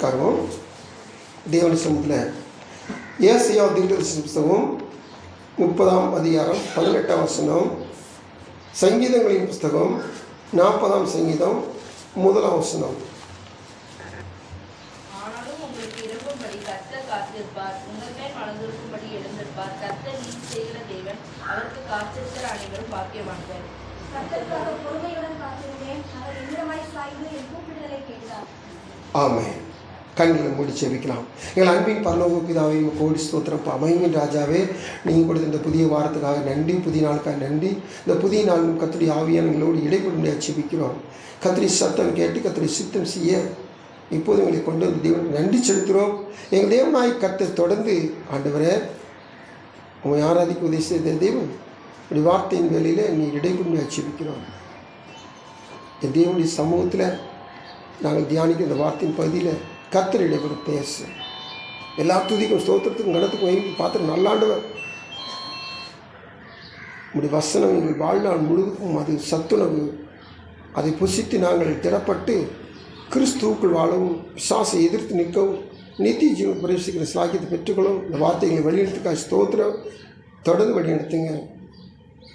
உட்காருவோம். தேவனுடைய சமூகத்தில் ஏசாயா தீர்க்கதரிசி புஸ்தகம் 30ஆம் அதிகாரம் 18ஆம் வசனம், சங்கீதங்களின் புஸ்தகம் 40ஆம் சங்கீதம் 1ஆம் வசனம். ஆனாலும் உங்களுக்கு இறங்கும்படி கர்த்தர் காத்திருப்பார், உங்கள் மேல் மனதிருக்கும்படி எழுந்திருப்பார். கர்த்தர் நீதி செய்கிற தேவன், அவருக்கு காத்திருக்கிற அனைவரும் பாக்கியவான்கள். கர்த்தருக்காக பொறுமையுடன் காத்திருந்தேன், அவர் எந்திரமாய் சாய்ந்து என் கூப்பிடுதலை கேட்டார். ஆமென். கண்களை மூடி செபிக்கலாம். எங்கள் அன்பின் பரலோக பிதாவே, கோடி ஸ்தோத்திரப்பா. மகிமையின் ராஜாவே, நீங்கள் கொடுத்த இந்த புதிய வாரத்துக்காக நன்றி, புதிய நாளுக்காக நன்றி. இந்த புதிய நாளும் கர்த்தருடைய ஆவியான எங்களோடு இடைபெறும்படியாக செபிக்கிறோம். கர்த்தருடைய சத்தம் கேட்டு கர்த்தருடைய சித்தம் செய்ய இப்போது எங்களை கொண்டு வந்து தேவனுக்கு நன்றி செலுத்துகிறோம். எங்கள் தேவனாய் கர்த்தர் தொடர்ந்து ஆண்டவரே உங்களை ஆராதிக்க உதவி செய்த தேவன் இப்படி வார்த்தையின் வேலையில் நீ இடைபெறும்படியாக செபிக்கிறோம். என் தேவனுடைய சமூகத்தில் நாங்கள் தியானிக்கிற இந்த வார்த்தையின் பகுதியில் கர்த்தர் இடைபெறும் பேசு. எல்லா துதிக்கும் ஸ்தோத்திரத்துக்கும் கணத்துக்கும் வைத்து பார்த்து நல்லாண்டவர். உங்களுடைய வசனம் எங்கள் வாழ்நாள் முழுவதும் அது சத்துணவு. அதை புசித்து நாங்கள் திடப்பட்டு கிறிஸ்துவுக்குள் வாழவும், பிசாசை எதிர்த்து நிற்கவும், நித்திய ஜீவன் பிரவேசிக்கிற சாக்கியத்தை பெற்றுக்கொள்ளும். இந்த வார்த்தைகளை வழிநடத்துக்காக ஸ்தோத்திரம். தொடர்ந்து வழிநடத்துங்க,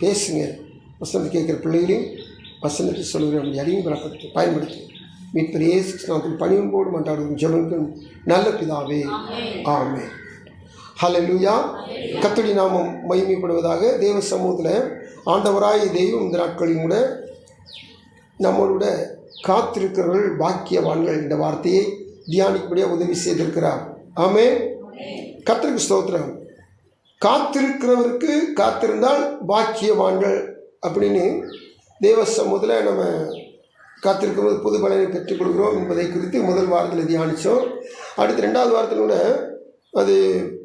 பேசுங்க. வசனத்தை கேட்குற பிள்ளைகளையும் வசனத்தை சொல்லுகிற நம்முடைய அறிவும் பலப்படுத்தி பயன்படுத்தி மீட்பர் இயேசு கிறிஸ்துவின் பணியோடு மன்றாடுவோம் ஜெபம் நல்ல பிதாவே, ஆமென். ஹல்லேலூயா. கர்த்தருடைய நாமம் மகிமைப்படுவதாக. தேவ சமூகத்தில் ஆண்டவராய் தெய்வம் இந்த நாட்களில் கூட நம்மளோட காத்திருக்கிறவர்கள் பாக்கியவான்கள் என்ற வார்த்தையை தியானிக்கும்படியாக உதவி செய்திருக்கிறார். ஆமென். கர்த்தருக்கு ஸ்தோத்திரம். காத்திருக்கிறவருக்கு காத்திருந்தால் பாக்கியவான்கள் அப்படின்னு தேவ சமூகத்தில் நம்ம காத்திருக்கும்போது புது பலனை பெற்றுக் கொடுக்குறோம் என்பதை குறித்து முதல் வாரத்தில் தியானித்தோம். அடுத்து 2வது வாரத்தில் கூட அது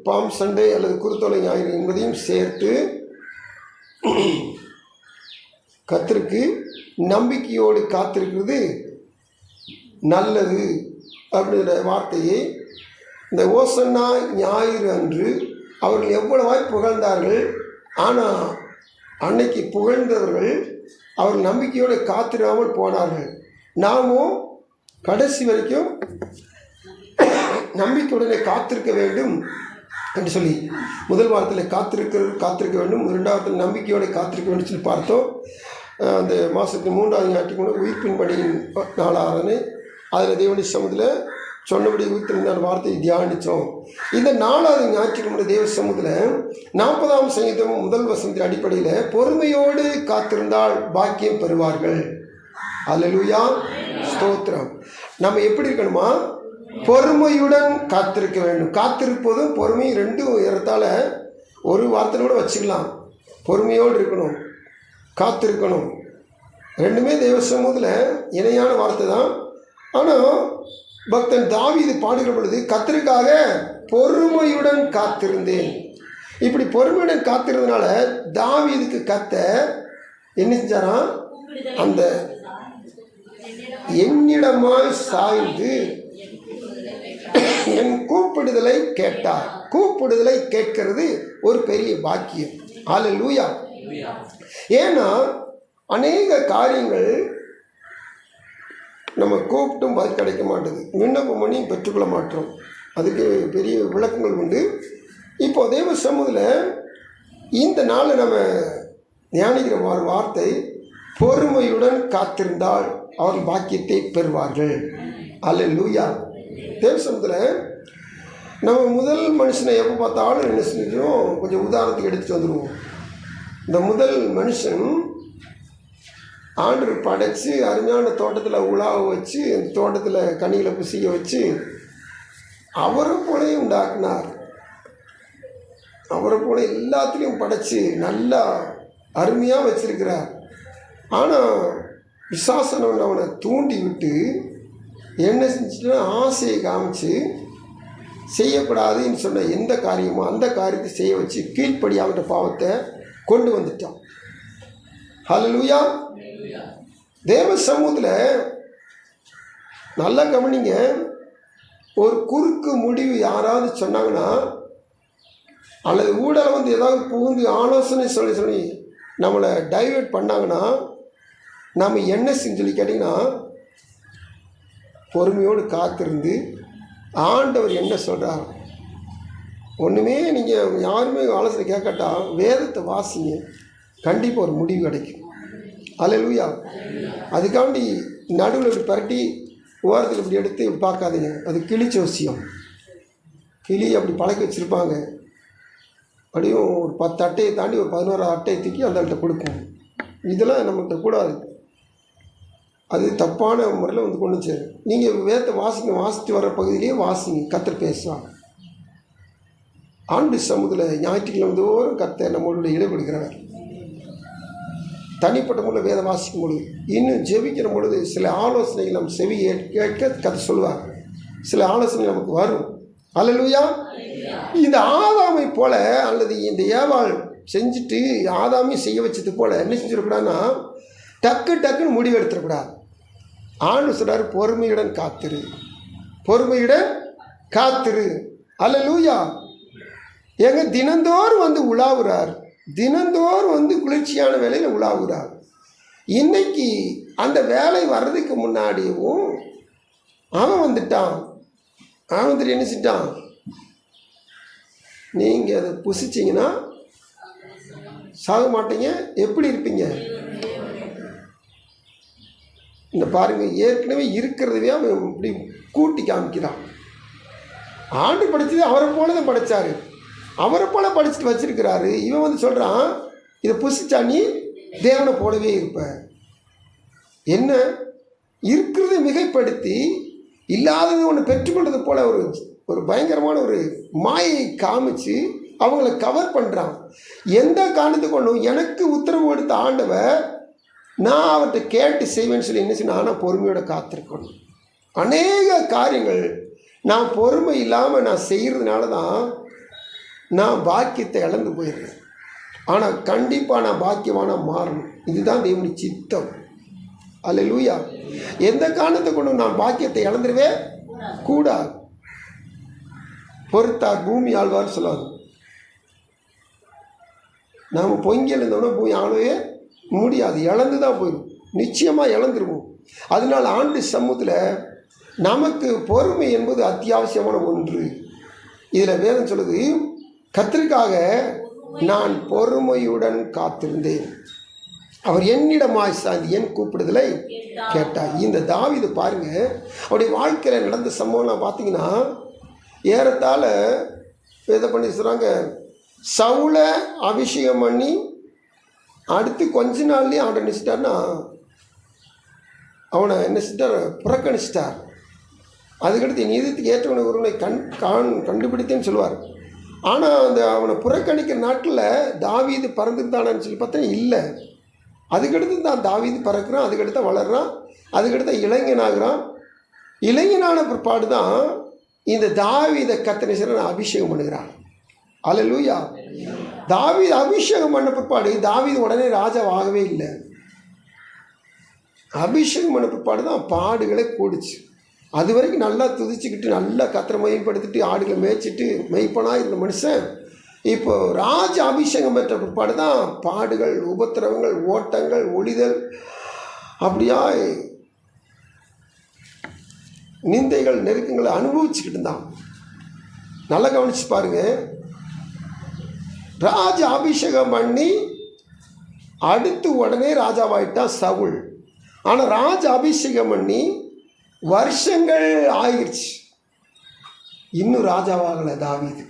பாம் சண்டே அல்லது குருத்தோலை ஞாயிறு என்பதையும் சேர்த்து கர்த்தருக்கு நம்பிக்கையோடு காத்திருக்கிறது நல்லது அப்படிங்கிற வார்த்தையை இந்த ஓசன்னா ஞாயிறு அன்று அவர்கள் எவ்வளவாய் புகழ்ந்தார்கள். ஆனால் அன்னைக்கு புகழ்ந்தவர்கள் அவர்கள் நம்பிக்கையோடு காத்திராமல் போனார்கள். நாமும் கடைசி வரைக்கும் நம்பிக்கையுடனே காத்திருக்க வேண்டும் என்று சொல்லி முதல் வாரத்தில் காத்திருக்க வேண்டும், 2வது நம்பிக்கையோடு காத்திருக்க வேண்டும் சொல்லி பார்த்தோம். அந்த மாதத்துக்கு 3வது ஞாயிற்றுக்கு கூட உயிர்ப்பின் பணியின் நாளாரனை அதில் தேவனுடைய சமூகத்தில் சொன்னபடி உயிர்த்திருந்த வார்த்தையை தியானித்தோம். இந்த 4வது ஞாயிற்றுக்கிழமை தேவ சமூகத்தில் 40ஆம் சங்கீதம் 1 வசனத்தின் அடிப்படையில் பொறுமையோடு காத்திருந்தால் பாக்கியம் பெறுவார்கள். அல்லேலூயா, ஸ்தோத்திரம். நம்ம எப்படி இருக்கணுமா? பொறுமையுடன் காத்திருக்க வேண்டும். காத்திருப்பதும் பொறுமை ரெண்டும் ஏறத்தாழ ஒரு வார்த்தையோட வச்சுக்கலாம். பொறுமையோடு இருக்கணும், காத்திருக்கணும். ரெண்டுமே தேவ சமூகத்தில் இணையான வார்த்தை தான். ஆனால் பக்தன் தாவீது பாடுகிற பொழுது கர்த்தருக்காக பொறுமையுடன் காத்திருந்தேன். இப்படி பொறுமையுடன் காத்திருந்தனால தாவீதுக்கு கர்த்தர் என்ன செஞ்சாராம்? அந்த என்னிடமாய் சாய்ந்து என் கூப்பிடுதலை கேட்டார். கூப்பிடுதலை கேட்கிறது ஒரு பெரிய பாக்கியம். ஹல்லேலூயா. ஏன்னா அநேக காரியங்கள் நம்ம கூப்பிட்டும் பதில் கிடைக்க மாட்டேது, விண்ணப்பம் பண்ணி பெற்றுக்கொள்ள மாட்டோம். அதுக்கு பெரிய விளக்கங்கள் உண்டு. இப்போ தேவ சமூகத்தில் இந்த நாளில் நம்ம தியானிக்கிற வார்த்தை பொறுமையுடன் காத்திருந்தால் அவர்கள் பாக்கியத்தை பெறுவார்கள். அல்லேலூயா. தேவ சமூகத்தில் நம்ம முதல் மனுஷனை எப்போ பார்த்தாலும் என்ன செஞ்சிடும், கொஞ்சம் உதாரணத்துக்கு எடுத்துகிட்டு வந்துடுவோம். இந்த முதல் மனுஷன் ஆண்டவர் படைச்சு அருமையான தோட்டத்தில் உலாவ வச்சு அந்த தோட்டத்தில் கனிகளை புசிக்க வச்சு அவரை போலையும் உண்டாக்குனார். அவரை போல எல்லாத்துலேயும் படைச்சு நல்லா அருமையாக வச்சிருக்கிறார். ஆனால் விசாசனம் அவனை தூண்டி விட்டு என்ன செஞ்சுட்டு ஆசையை காமிச்சு செய்யக்கூடாதுன்னு சொன்ன எந்த காரியமோ அந்த காரியத்தை செய்ய வச்சு கீழ்ப்படி அவன் பாவத்தை கொண்டு வந்துட்டான். ஹல்லேலூயா. தேவ சமூகத்தில் நல்லா கவனிங்க. ஒரு குறுக்கு முடிவு யாராவது சொன்னாங்கன்னா அல்லது ஊடலை வந்து ஏதாவது புகுந்து ஆலோசனை சொல்லி நம்மளை டைவர்ட் பண்ணாங்கன்னா நம்ம என்ன சொல்லி கேட்டிங்கன்னா பொறுமையோடு காத்திருந்து ஆண்டவர் என்ன சொல்கிறார்? ஒன்றுமே நீங்கள் யாருமே ஆலோசனை கேட்கட்டா வேதத்தை வாசிங்க, கண்டிப்பாக ஒரு முடிவு கிடைக்கும். அல்லேலூயா. அதுக்காண்டி நடுவில் இப்படி பரட்டி ஓரத்தில் இப்படி எடுத்து இப்படி பார்க்காதீங்க. அது கிளி ஜோசியம். கிளி அப்படி பழக்கி வச்சுருப்பாங்க. அப்படியும் ஒரு 10 அட்டையை தாண்டி ஒரு 11 அட்டையை தூக்கி அந்த ஆள்கிட்ட கொடுக்கும். இதெல்லாம் நம்மகிட்ட கூடாது. அது தப்பான முறையில் வந்து கொண்டு சேரும். நீங்கள் வேதத்தை வாசித்து வர பகுதியிலேயே வாசிங்க. கர்த்தர் பேசுவாங்க. ஆண்டு சமூகத்தில் ஞாயிற்றுக்கிழமை தோறும் கர்த்தர் நம்மளுடைய ஈடுபடுகிறவர். தனிப்பட்ட முறையில் வேதம் வாசிக்கும் பொழுது, இன்னும் ஜெபிக்கிற பொழுது சில ஆலோசனைகள் நம்ம செவி கேட்க கர்த்தர் சொல்லுவார். சில ஆலோசனை நமக்கு வரும். அல்லேலூயா. இந்த ஆதாமை போல அல்லது இந்த ஏவாள் செஞ்சுட்டு ஆதாமையும் செய்ய வச்சது போல என்ன செஞ்சிடக்கூடாதுன்னா டக்குன்னு முடிவு எடுத்துடக்கூடாது. ஆண்டு சொல்றாரு, பொறுமையுடன் காத்திரு, பொறுமையுடன் காத்திரு. அல்லேலூயா. எங்க தினந்தோறும் வந்து உலாவுறார், தினந்தோறும் வந்து குளிர்ச்சியான வேலையில் உலாவுறார். இன்னைக்கு அந்த வேலை வர்றதுக்கு முன்னாடியும் அவன் வந்துட்டான். அவன் வந்துட்டு என்ன செஞ்சான்? நீங்கள் அதை புசிச்சிங்கன்னா சாக மாட்டீங்க. எப்படி இருப்பீங்க? இந்த பாருங்க, ஏற்கனவே இருக்கிறதவே அவன் இப்படி கூட்டி காமிக்கிறான். ஆண்டு படித்தது அவரை போல தான் படித்தார், அவரை போல படிச்சுட்டு வச்சிருக்கிறாரு. இவன் வந்து சொல்கிறான், இதை புசிச்சா நீ தேவனை போலவே இருப்ப. என்ன இருக்கிறத மிகைப்படுத்தி இல்லாதது ஒன்று பெற்றுக்கொண்டது போல ஒரு பயங்கரமான ஒரு மாயை காமிச்சு அவங்கள கவர் பண்ணுறான். எந்த காரணத்துக்கு கொண்டும் எனக்கு உத்தரவு கொடுத்த ஆண்டவர் நான் அவர்கிட்ட கேட்டு செய்வேன்னு சொல்லி என்ன செய்யணும்? ஆனால் பொறுமையோட காத்திருக்கணும். அநேக காரியங்கள் நான் பொறுமை இல்லாமல் நான் செய்கிறதுனால தான் நான் பாக்கியத்தை இழந்து போயிடுறேன். ஆனால் கண்டிப்பாக நான் பாக்கியமான மாறணும். இதுதான் தேவனுடைய சித்தம். அல்லேலூயா. எந்த காரணத்தை கொண்டு நான் பாக்கியத்தை இழந்துடவே கூடாது. பொறுத்தார் பூமி ஆழ்வார் சொல்லாது. நாம் பொங்கி எழுந்தோன்னா பூமி ஆளவே முடியாது, இழந்து தான் போயிடும். நிச்சயமாக இழந்துருவோம். அதனால் ஆண்டு சமூகத்தில் நமக்கு பொறுமை என்பது அத்தியாவசியமான ஒன்று. இதில் வேதம் சொல்லுது, கர்த்தருக்காக நான் பொறுமையுடன் காத்திருந்தேன், அவர் என்னிடமாய் சாய்ந்து என் கூப்பிடுதலை கேட்டார். இந்த தாவீது பாருங்க, அவருடைய வாழ்க்கையில் நடந்த சம்பவம்லாம் பார்த்தீங்கன்னா ஏறத்தாழ இதை பண்ணி சொல்கிறாங்க. சவுலை அபிஷேகம் பண்ணி அடுத்து கொஞ்ச நாள்லேயே அவனை நினைச்சிட்டார்னா அவனை என்ன செஞ்சார்? புறக்கணிச்சிட்டார். அதுக்கடுத்து நீதித்துக்கு ஏற்றவனை ஒருவனை கண்டுபிடித்தேன்னு சொல்லுவார். ஆனால் அந்த அவனை புறக்கணிக்கிற நாட்டில் தாவீது பறந்துருந்தானு சொல்லி பார்த்தா இல்லை. அதுக்கடுத்து தான் தாவீது பறக்கிறான், அதுக்கடுத்து வளர்றான், அதுக்கடுத்து இளைஞனாகிறான். இளைஞனான பிற்பாடு தான் இந்த தாவீதை கர்த்தர் அபிஷேகம் பண்ணுகிறான். அல்லேலூயா. தாவீது அபிஷேகம் பண்ண பிற்பாடு தாவீது உடனே ராஜாவாகவே இல்லை. அபிஷேகம் பண்ண பிற்பாடு தான் பாடுகளை கூடிச்சு. அது வரைக்கும் நல்லா துதிச்சுக்கிட்டு நல்லா கர்த்தரை மையப்படுத்திட்டு ஆடுகளை மேய்ச்சிட்டு மெய்ப்பனாக இருந்த மனுஷன் இப்போ ராஜ அபிஷேகம் பெற்ற பிற்பாடு தான் பாடுகள், உபத்திரவங்கள், ஓட்டங்கள், ஒளிதல், அப்படியா நிந்தைகள், நெருக்கங்களை அனுபவிச்சுக்கிட்டு இருந்தான். நல்லா கவனிச்சு பாருங்க. ராஜ அபிஷேகம் பண்ணி அடுத்து உடனே ராஜாவாயிட்டான் சவுல். ஆனால் ராஜ அபிஷேகம் பண்ணி வருஷங்கள் ஆயிடுச்சு, இன்னும் ராஜாவாகலை தாவீது.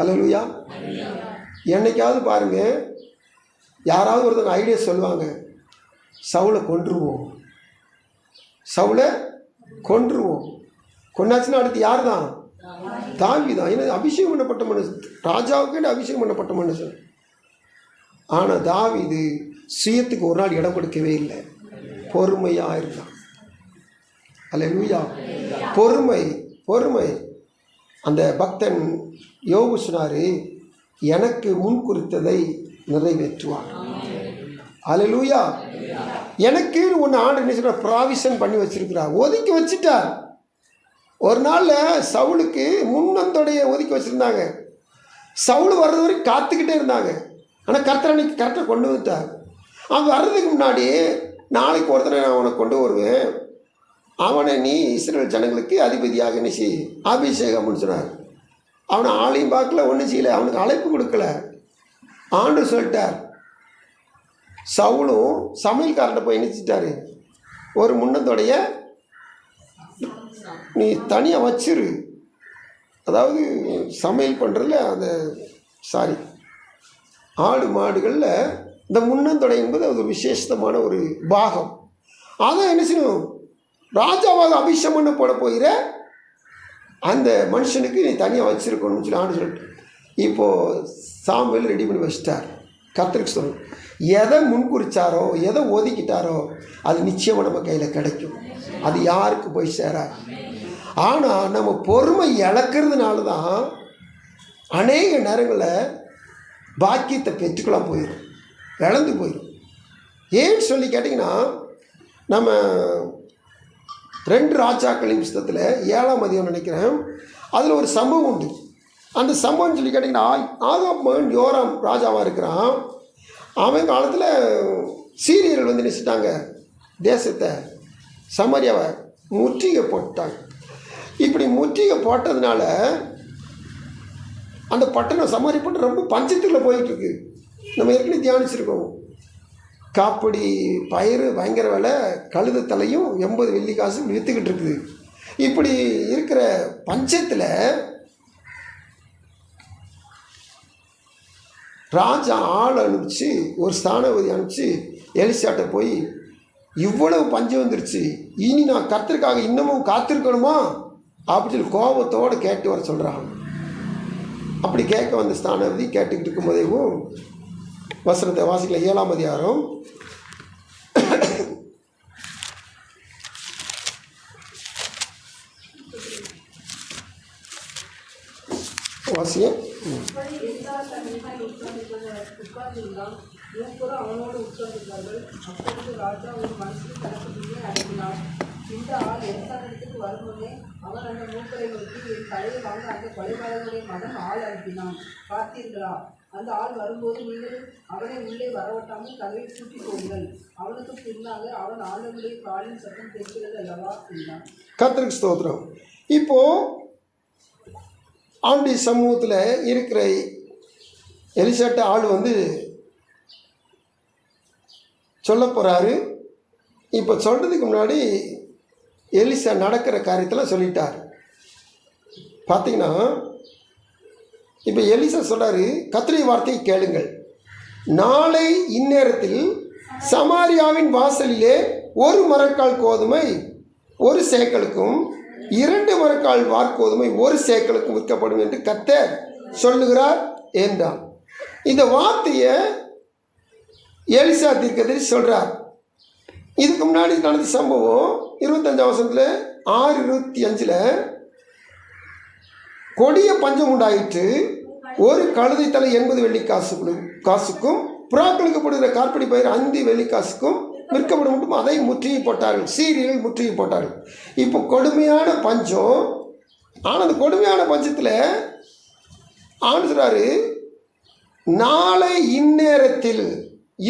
அல்லேலூயா. என்னைக்காவது பாருங்க, யாராவது ஒருத்தங்க ஐடியா சொல்லுவாங்க, சவுலை கொன்றுவோம், சவுலை கொன்றுவோம். கொண்டாச்சுன்னா அடுத்து யார் தான்? தாவீது தான். ஏன்னா அபிஷேகம் பண்ணப்பட்ட மனுஷன், ராஜாவுக்கு அபிஷேகம் பண்ணப்பட்ட மனுஷன். ஆனால் தாவீது சுயத்துக்கு ஒரு நாள் இடம் கொடுக்கவே இல்லை, பொறுமையாக இருந்தான். அல்லேலூயா. பொறுமை, பொறுமை. அந்த பக்தன் யோபு சொன்னார், எனக்கு முன் குறித்ததை நிறைவேற்றுவார். அல்லேலூயா. எனக்கு ஒன்று ஆண்டு என்ன சொல்ற ப்ராவிஷன் பண்ணி வச்சிருக்கிறார், ஒதுக்கி வச்சுட்டார். ஒரு நாளில் சவுலுக்கு முன்னந்தோடைய ஒதுக்கி வச்சுருந்தாங்க. சவுல் வர்றது வரைக்கும் காத்துக்கிட்டே இருந்தாங்க. ஆனால் கர்த்தர் அன்னைக்கு கரெக்டாக கொண்டு வந்துட்டார். அவன் வர்றதுக்கு முன்னாடி நாளைக்கு ஒருத்தனை நான் உனக்கு கொண்டு வருவேன், அவனை நீ இஸ்ரேல் ஜனங்களுக்கு அதிபதியாக நினைச்சி அபிஷேகம்னு சொன்னார். அவனை ஆளையும் பார்க்கல, ஒன்றும் செய்யலை, அவனுக்கு அழைப்பு கொடுக்கல. ஆண்டு சொல்லிட்டார். சவுலும் சமையல்காரன்ட்ட போய் நினைச்சிட்டாரு, ஒரு முன்னத்தோடைய நீ தனியாக வச்சிரு, அதாவது சமையல் பண்ணுறதுல அந்த ஆடு மாடுகளில் இந்த முன்னந்தொடை என்பது அது விசேஷமான ஒரு பாகம். அதை என்ன செய்யணும், ராஜாவாக அபிஷேகம் பண்ண போட போகிற அந்த மனுஷனுக்கு நீ தனியாக வச்சுருக்கணும்னு சொல்லி ஆண்டு சொல்லிட்டு இப்போது சாமுவேல் ரெடி பண்ணி வச்சிட்டார். கர்த்தருக்கு சொல்லணும், எதை முன்குறிச்சாரோ எதை ஒதுக்கிட்டாரோ அது நிச்சயமாக நம்ம கையில் கிடைக்கும். அது யாருக்கு போய் சேராது. ஆனால் நம்ம பொறுமை இழக்கிறதுனால தான் அநேக நேரங்களில் பாக்கியத்தை பெற்றுக்கலாம் போயிடும், இழந்து போயிடும். ஏன்னு சொல்லி கேட்டிங்கன்னா, நம்ம 2 ராஜாக்களின் புத்தகத்தில் 7ஆம் அதிகாரம் நினைக்கிறேன், அதில் ஒரு சம்பவம் உண்டு. அந்த சம்பவம் சொல்லி கேட்டிங்கன்னா, ஆகாப் மகன் யோராம் ராஜாவாக இருக்கிறான். அவன் காலத்தில் சீரியர்கள் வந்து நினைச்சிட்டாங்க, தேசத்தை சமாரியாவை முற்றுகை போட்டாங்க. இப்படி முற்றுகை போட்டதுனால அந்த பட்டணம் சமாரி பட்டணம் ரொம்ப பஞ்சத்தில் போயிட்டுருக்கு. நம்ம ஏற்கனவே தியானிச்சிருக்கோம். காப்படி பயிர் பயங்கர விலை, கழுத தலையும் 80 வெள்ளி காசு விற்றுக்கிட்டு இருக்குது. இப்படி இருக்கிற பஞ்சத்தில் ராஜா ஆள் அனுப்பிச்சு, ஒரு ஸ்தானபதி அனுப்பிச்சு எலிசாட்ட போய், இவ்வளவு பஞ்சம் வந்துருச்சு, இனி நான் கர்த்தருக்காக இன்னமும் காத்திருக்கணுமா அப்படின்னு சொல்லி கோபத்தோடு கேட்டு வர சொல்கிறான். அப்படி கேட்க வந்த ஸ்தானபதி கேட்டுக்கிட்டு இருக்கும்போதேவும் வசனத்தை வாசிக்கல. 7ஆம் அதிகாரம் வாசியம். அவனோடு உட்கார்ந்திருந்தார்கள். அப்பொழுது ராஜா ஒரு மனுஷனை தனக்கு முன்னே அனுப்பினார். இந்த ஆள் எலிசாவிடத்துக்கு வருமுன்னே அவன் அந்த மூப்பரை நோக்கி, என் தலையை வாங்க அந்த கொலைபாதகனுடைய மகன் ஆள் அனுப்பினான், பார்த்தீர்களா? அந்த ஆள் வரும்போது நீங்கள் அவனை உள்ளே வரவட்டாமல் கதவை பூட்டி போங்கள். அவனுக்கு பின்னாக அவன் ஆளுடைய காலின் சத்தம் கேட்கிறது அல்லவா என்றான். கர்த்தருக்கு ஸ்தோத்திரம். இப்போது அவனுடைய சமூகத்தில் இருக்கிற எலிசாட்ட ஆள் வந்து சொல்ல போகிறாரு. இப்போ சொல்கிறதுக்கு முன்னாடி எலிசா நடக்கிற காரியத்தில் சொல்லிட்டார். பார்த்தீங்கன்னா, இப்போ எலிசா சொல்கிறாரு, கர்த்தருடைய வார்த்தையை கேளுங்கள், நாளை இந்நேரத்தில் சமாரியாவின் வாசலிலே 1 மரக்கால் கோதுமை 1 சேக்கலுக்கும் 2 மரக்கால் வார்கோதுமை 1 சேக்கலுக்கும் விற்கப்படும் என்று கர்த்தர் சொல்லுகிறார் என்றான். இந்த வார்த்தையை எலிசா தீர்க்கதரிசி சொல்கிறார். இதுக்கு முன்னாடி நடந்த சம்பவம் 25ஆம் வசனத்தில் 6:25 கொடிய பஞ்சம் உண்டாயிற்று, ஒரு கழுதை தலை 80 வெள்ளி காசுக்கும் புறாக்களுக்கு போடுகிற கார்படி பயிர் 5 வெள்ளி காசுக்கும் விற்கப்படும் மட்டும் அதை முற்றுகை போட்டார்கள். சீரியர்கள் முற்றுகை போட்டார்கள். இப்போ கொடுமையான பஞ்சம். ஆனால் அந்த கொடுமையான பஞ்சத்தில் ஆண்டுறாரு, நாளை இந்நேரத்தில்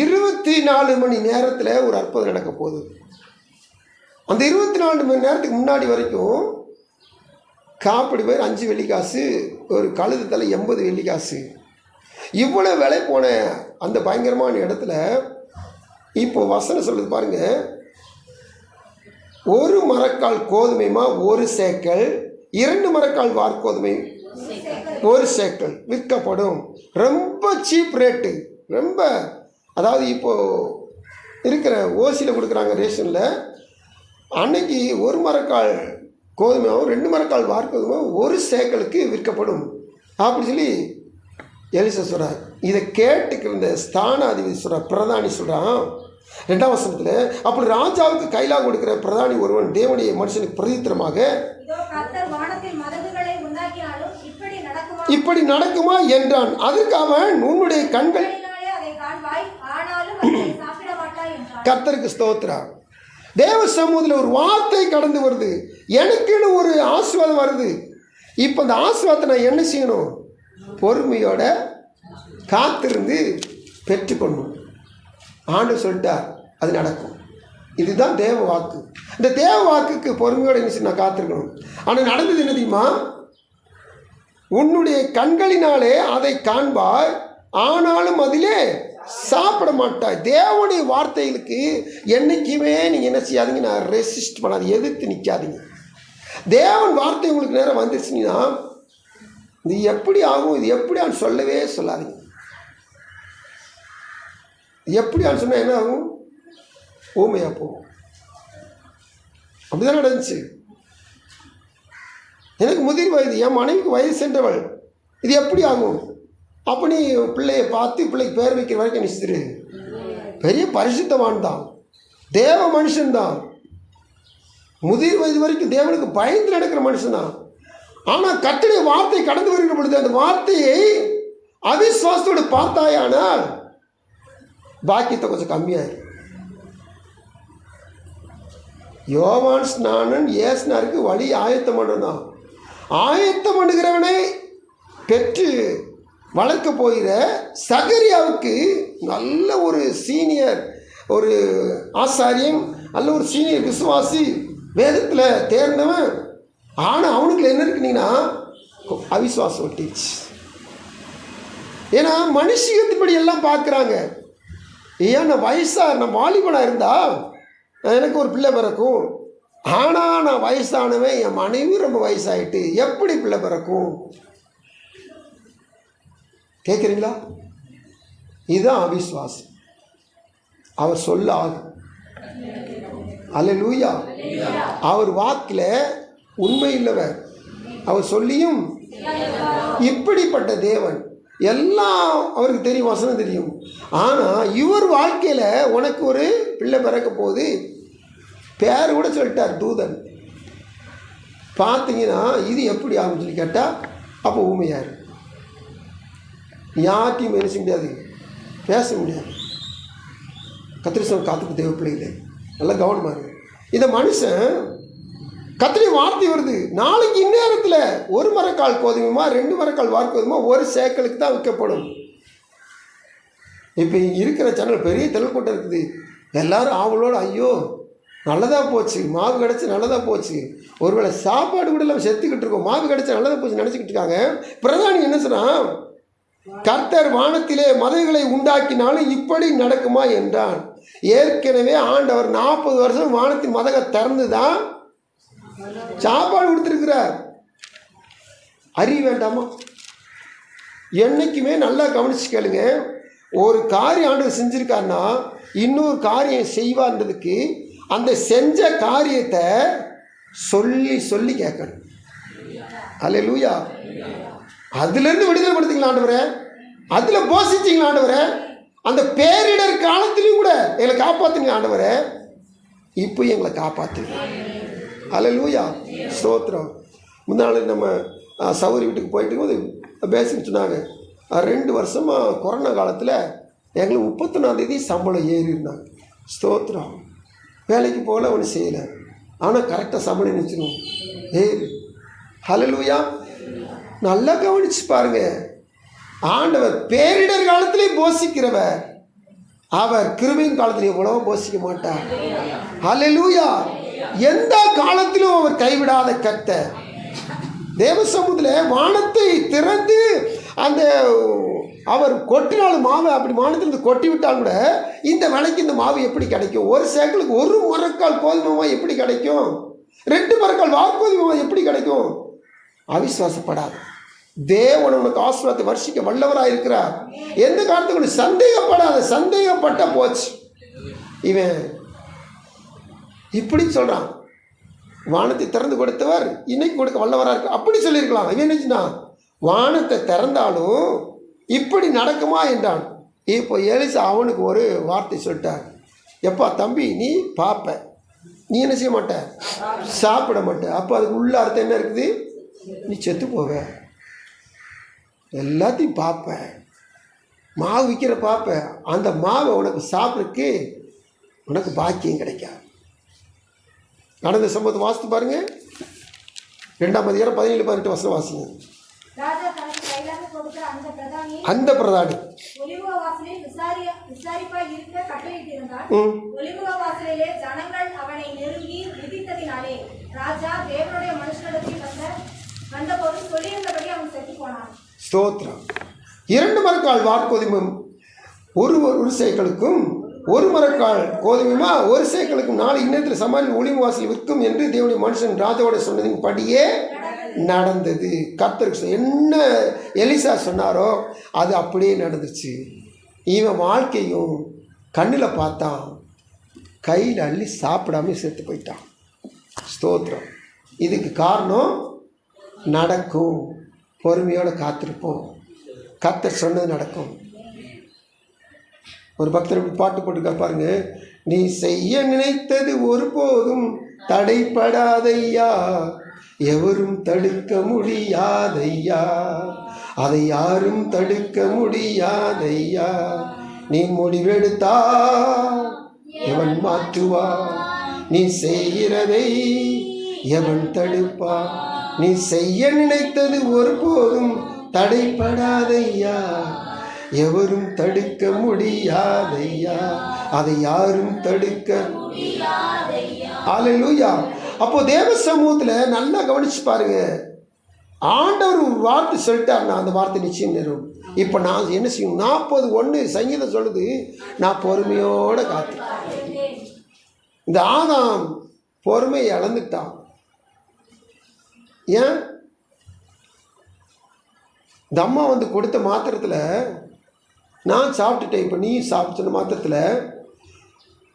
24 மணி நேரத்தில் ஒரு அற்புதம் நடக்க போகுது. அந்த 24 மணி நேரத்துக்கு முன்னாடி வரைக்கும் காப்படி பயிர் 5 வெள்ளி காசு, ஒரு கழுது தலை 80 வெள்ளி காசு, இவ்வளோ விலை போன அந்த பயங்கரமான இடத்துல இப்போ வசனம் சொல்லுது பாருங்க, 1 மரக்கால் கோதுமைமா 1 சேக்கல், 2 மரக்கால் வார்கோதுமை 1 சேக்கல் விற்கப்படும். ரொம்ப சீப் ரேட்டு. ரொம்ப, அதாவது இப்போது இருக்கிற ஓசியில் கொடுக்குறாங்க ரேஷனில், அன்னைக்கு 1 மரக்கால் கோதுமையாகவும் 2 மரக்கால் வார்கோதுமையும் 1 சேக்கலுக்கு விற்கப்படும் அப்படி சொல்லி எலிசா சொல்கிறார். இதை கேட்டுக்கிற இந்த ஸ்தானாதிபதி சொல்கிறார், பிரதானி சொல்கிறான் 2ஆம் வசனத்தில், அப்படி ராஜாவுக்கு கைலாக கொடுக்கிற பிரதானி ஒருவன் தேவனுடைய மனுஷனுக்கு பிரதித்திரமாக, இப்படி நடக்குமா என்றான். அதற்கு அவன், உன்னுடைய கண்கள் கர்த்தருக்கு ஸ்தோத்திரம். தேவ சமூகத்தில் ஒரு வார்த்தை கடந்து வருது, எனக்குன்னு ஒரு ஆசீர்வாதம் வருது. இப்போ அந்த ஆசீர்வாதத்தை நான் என்ன செய்யணும்? பொறுமையோட காத்திருந்து பெற்றுக்கொள்ளணும். ஆண்டு சொல்லிட்டார், அது நடக்கும். இதுதான் தேவ வாக்கு. இந்த தேவ வாக்குக்கு பொறுமையோடு என்ன நான் காத்திருக்கணும். ஆனால் நடந்தது என்ன தெரியுமா? உன்னுடைய கண்களினாலே அதை காண்பாய், ஆனாலும் அதிலே சாப்பிட மாட்டாய். தேவனுடைய வார்த்தைகளுக்கு என்றைக்குமே நீங்கள் என்ன செய்யாதீங்க, நான் ரெசிஸ்ட் பண்ணாது, எதிர்த்து நிற்காதீங்க. தேவன் வார்த்தை உங்களுக்கு நேரம் வந்துருச்சுன்னா இது எப்படி ஆகும், இது எப்படியான்னு சொல்லவே சொல்லாதீங்க. எப்படியான்னு சொன்னால் என்ன ஆகும்? ஊமையாக போகும். அப்படிதான் நடந்துச்சு. எனக்கு முதிர் வயது, என் மனைவிக்கு வயது சென்றவள், இது எப்படி ஆகும்? அப்போ நீ பிள்ளையை பார்த்து பிள்ளைக்கு பேர் வைக்கிற வரைக்கும் நினைச்சிரு. பெரிய பரிசுத்தவான் தான், தேவ மனுஷன்தான், முதிர் வயது வரைக்கும் தேவனுக்கு பயந்து நடக்கிற மனுஷன்தான். ஆனால் கர்த்தருடைய வார்த்தை கடந்து வருகிற பொழுது அந்த வார்த்தையை அவிசுவாசத்தோடு பார்த்தாயானால் பாக்கியத்தை கொஞ்சம் கம்மியாயிரு. யோவான் ஸ்நானன் ஏசுனாருக்கு வழி ஆயத்தம் பண்ணுறதான். ஆயத்தம் பண்ணுகிறவனை பெற்று வளர்க்க போகிற சகரியாவுக்கு நல்ல ஒரு சீனியர், ஒரு ஆசாரியன், நல்ல ஒரு சீனியர் விசுவாசி, வேதத்தில் தேர்ந்தவன். ஆனால் அவனுக்குள்ள என்ன இருக்குனீங்கன்னா அவிசுவாசம் ஒட்டிச்சு. ஏன்னா மனுஷியத்தின்படி எல்லாம் பார்க்குறாங்க. ஏன் நான் வயசாக, நான் வாலிபனாக இருந்தால் எனக்கு ஒரு பிள்ளை பிறக்கும். ஆனால் நான் வயசானவன், என் மனைவி ரொம்ப வயசாகிட்டு எப்படி பிள்ளை பிறக்கும்? கேட்குறீங்களா? இதுதான் அவிசுவாசம். அவர் சொல்ல ஆகும். அல்லேலூயா. அவர் வாக்கில் உண்மை இல்லவர், அவர் சொல்லியும். இப்படிப்பட்ட தேவன் எல்லாம் அவருக்கு தெரியும், வசனம் தெரியும். ஆனால் இவர் வாழ்க்கையில் உனக்கு ஒரு பிள்ளை பிறக்க போகுது, பேர் கூட சொல்லிட்டார் தூதன். பார்த்தீங்கன்னா இது எப்படி ஆகும்னு சொல்லி கேட்டால் அப்போ ஊமையார். யார்ட்டையும் என்ன செய்ய முடியாது, பேச முடியாது. கத்திரிசம் காத்துக்கு தேவ பிள்ளைகளே நல்லா கவனமாக இருக்கு. இந்த மனுஷன் கத்திரி வார்த்தை வருது, நாளைக்கு இந்நேரத்தில் 1 மரக்கால் கோதுமையுமா 2 மரக்கால் வார்க்கோதுமா 1 சேக்கலுக்கு தான் விற்கப்படும். இப்போ இருக்கிற சேனல் பெரிய தெலுக்கூட்டம் இருக்குது. எல்லாரும் ஆவலோடு ஐயோ நல்லதாக போச்சு, மாவு கிடச்சி நல்லதாக போச்சு, ஒருவேளை சாப்பாடு கூட இல்லாமல் செத்துக்கிட்டு இருக்கோம், மாவு கிடச்சி நல்லதாக போச்சு நினச்சிக்கிட்டு இருக்காங்க. பிரதானி என்ன சொன்னான்? கர்த்தர் வானத்திலே மதகுகளை உண்டாக்கினாலும் இப்படி நடக்குமா என்றான். ஏற்கனவே ஆண்டவர் 40 வருஷம் வானத்தின் மதகை திறந்து தான் சாப்பாடு கொடுத்துருக்கிறார். அறிய வேண்டாமா? என்னைக்குமே நல்லா கவனிச்சு கேளுங்க. ஒரு காரியம் ஆண்டவர் செஞ்சுருக்காருன்னா இன்னொரு காரியம் செய்வார்ன்றதுக்கு அந்த செஞ்ச காரியத்தை சொல்லி சொல்லி கேட்கணும். அல்லேலூயா. அதுலேருந்து விடுதலை படுத்திங்களா ஆண்டவரே, அதில் போஷிச்சிங்களா ஆண்டவரே, அந்த பேரிடர் காலத்திலையும் கூட எங்களை காப்பாற்றுங்க ஆண்டவரே, இப்போ எங்களை காப்பாற்றுங்க. அல்லேலூயா. ஸ்தோத்திரம். முன்னாள் நம்ம சௌரி வீட்டுக்கு போயிட்டு போது பேசின்னு சொன்னாங்க, 2 வருஷமாக கொரோனா காலத்தில் எங்களுக்கு 31ஆம் தேதி சம்பளம் ஏறிருந்தாங்க. ஸ்தோத்திரம். வேலைக்கு போகல, ஒன்றும் செய்யலை, ஆனால் கரெக்டாக சம்பளம் நினச்சிடும் ஏறி. அல்லேலூயா. நல்லா கவனிச்சு பாருங்க. ஆண்டவர் பேரிடர் காலத்திலே போஷிக்கிறவர், அவர் கிருபையின் காலத்தில் எவ்வளவோ போஷிக்க மாட்டார். அல்லேலூயா. எந்த காலத்திலும் அவர் கைவிடாத கர்த்தர். தேவ சமூகத்தில் வானத்தை திறந்து அந்த அவர் கொட்டினாலும் மாவு அப்படி வானத்திலிருந்து கொட்டி விட்டால் கூட இந்த விலைக்கு இந்த மாவு எப்படி கிடைக்கும்? 1 சேக்கலுக்கு 1 மரக்கால் கோதுமை எப்படி கிடைக்கும்? 2 மரக்கால் வார்கோதுமை எப்படி கிடைக்கும்? அவிசுவாசப்படாது. தேவன் உனக்கு ஆசீர்வாதத்தை வருஷிக்க வல்லவராக இருக்கிறார். எந்த காலத்துக்கு சந்தேகப்படாத. சந்தேகப்பட்ட போச்சு. இவன் இப்படி சொல்கிறான், வானத்தை திறந்து கொடுத்தவர் இன்னைக்கு கொடுக்க வல்லவராக இருக்கு அப்படி சொல்லியிருக்கலாம். இவன் என்னச்சுன்னா வானத்தை திறந்தாலும் இப்படி நடக்குமா என்றான். இப்போ எலிசா அவனுக்கு ஒரு வார்த்தை சொல்லிட்டார், எப்பா தம்பி நீ பார்ப்ப, நீ என்ன செய்ய மாட்ட, சாப்பிட மாட்ட. அப்போ அதுக்கு உள்ள அர்த்தம் என்ன இருக்குது? நீ செத்து போவ. எல்லாத்தையும் பார்ப்ப, மாவு விற்கிற பார்ப்ப, அந்த மாவை உனக்கு சாப்பிட்றதுக்கு உனக்கு பாக்கியம் கிடைக்காது. நடந்த சம்பவத்தை வாசித்து பாருங்க. 2ஆம் அதிகாரம் 17-18 வசனம் வாசிங்க. ராஜா தனக்கு கையிலாக கொடுத்த அந்த பிரதானி ஒலிவ வாசலில் விசாரிப்பாய் இருக்க கட்டளையிட்டிருந்தான். ஒலிவ வாசலிலே ஜனங்கள் அவனை நெருங்கி மிதித்ததினாலே ராஜா தேவனுடைய மனுஷனிடத்தில் வந்தபோது சொல்லியிருந்தபடி அவன் செத்து போனான். ஸ்தோத்திரம். 2 மரக்கால் வார்கோதுமையும் ஒரு சேக்கலுக்கும் 1 மரக்கால் கோதுமையுமா 1 சேக்கலுக்கும் 4 இன்னத்தில் சமாளில் ஒளிவு வாசல் விற்கும் என்று தேவனுடைய மனுஷன் ராஜாவோட சொன்னதின் படியே நடந்தது. கர்த்தருக்கு என்ன எலிசா சொன்னாரோ அது அப்படியே நடந்துச்சு. இவன் வாழ்க்கையும் கண்ணில் பார்த்தான், கையில் அள்ளி சாப்பிடாம செத்து போயிட்டான். ஸ்தோத்திரம். இதுக்கு காரணம் நடக்கும், பொறுமையோடு காத்திருப்போம், கர்த்தர் சொன்னது நடக்கும். ஒரு பக்தர் பாட்டு போட்டுக்கா பாருங்க, நீ செய்ய நினைத்தது ஒருபோதும் தடைப்படாதையா, எவரும் தடுக்க முடியாதையா, அதை யாரும் தடுக்க முடியாதையா, நீ முடிவெடுத்தா எவன் மாற்றுவா, நீ செய்கிறதை எவன் தடுப்பா, நீ செய்ய நினைத்தது ஒருபோதும் தடைப்படாதையா, எவரும் தடுக்க முடியாதையா, அதை யாரும் தடுக்க முடியாதையா. அல்லேலூயா. அப்போ தேவ சமூகத்தில் நல்லா கவனிச்சு பாருங்க, ஆண்டவர் ஒரு வார்த்தை சொல்லிட்டாருன்னா அந்த வார்த்தை நிச்சயம் நேரும். இப்போ நான் என்ன செய்யணும்? 40:1 சங்கீதம் சொல்லுது, நான் பொறுமையோட காத்து. இந்த ஆதாம் பொறுமையை இழந்துட்டான். ஏன்? இந்த அம்மா வந்து கொடுத்த மாத்திரத்தில் நான் சாப்பிட்டுட்டேன், இப்போ நீ சாப்பிட்ட மாத்திரத்தில்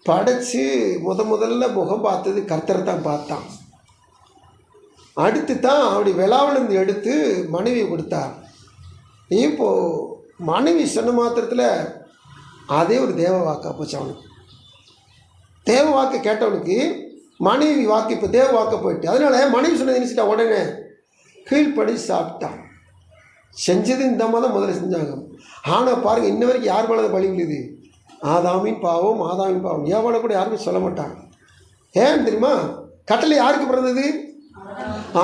படைச்சு முதல்ல முகம் பார்த்தது கர்த்தரை தான் பார்த்தான். அடுத்து தான் அப்படி விழாவிலிருந்து எடுத்து மனைவி கொடுத்தார். இப்போது மனைவி சொன்ன மாத்திரத்தில் அதே ஒரு தேவ வாக்கா போச்சு அவனுக்கு. தேவ வாக்கு கேட்டவனுக்கு மனைவி வாக்கு இப்போ தேவ வாக்க போயிட்டு, அதனால் மனைவி சொன்னது நினச்சிட்டா உடனே கீழ்ப்படி சாப்பிட்டான். செஞ்சது இந்த அம்மா தான் முதல்ல செஞ்சாங்க. ஆனால் பாருங்கள், இன்ன வரைக்கும் யார் மேலே பழி விழுது? ஆதாமின் பாவம், ஆதாமின் பாவம். ஏவாளை கூட யாருமே சொல்ல மாட்டாங்க. ஏன் தெரியுமா? கட்டளை யாருக்கு பிறந்தது?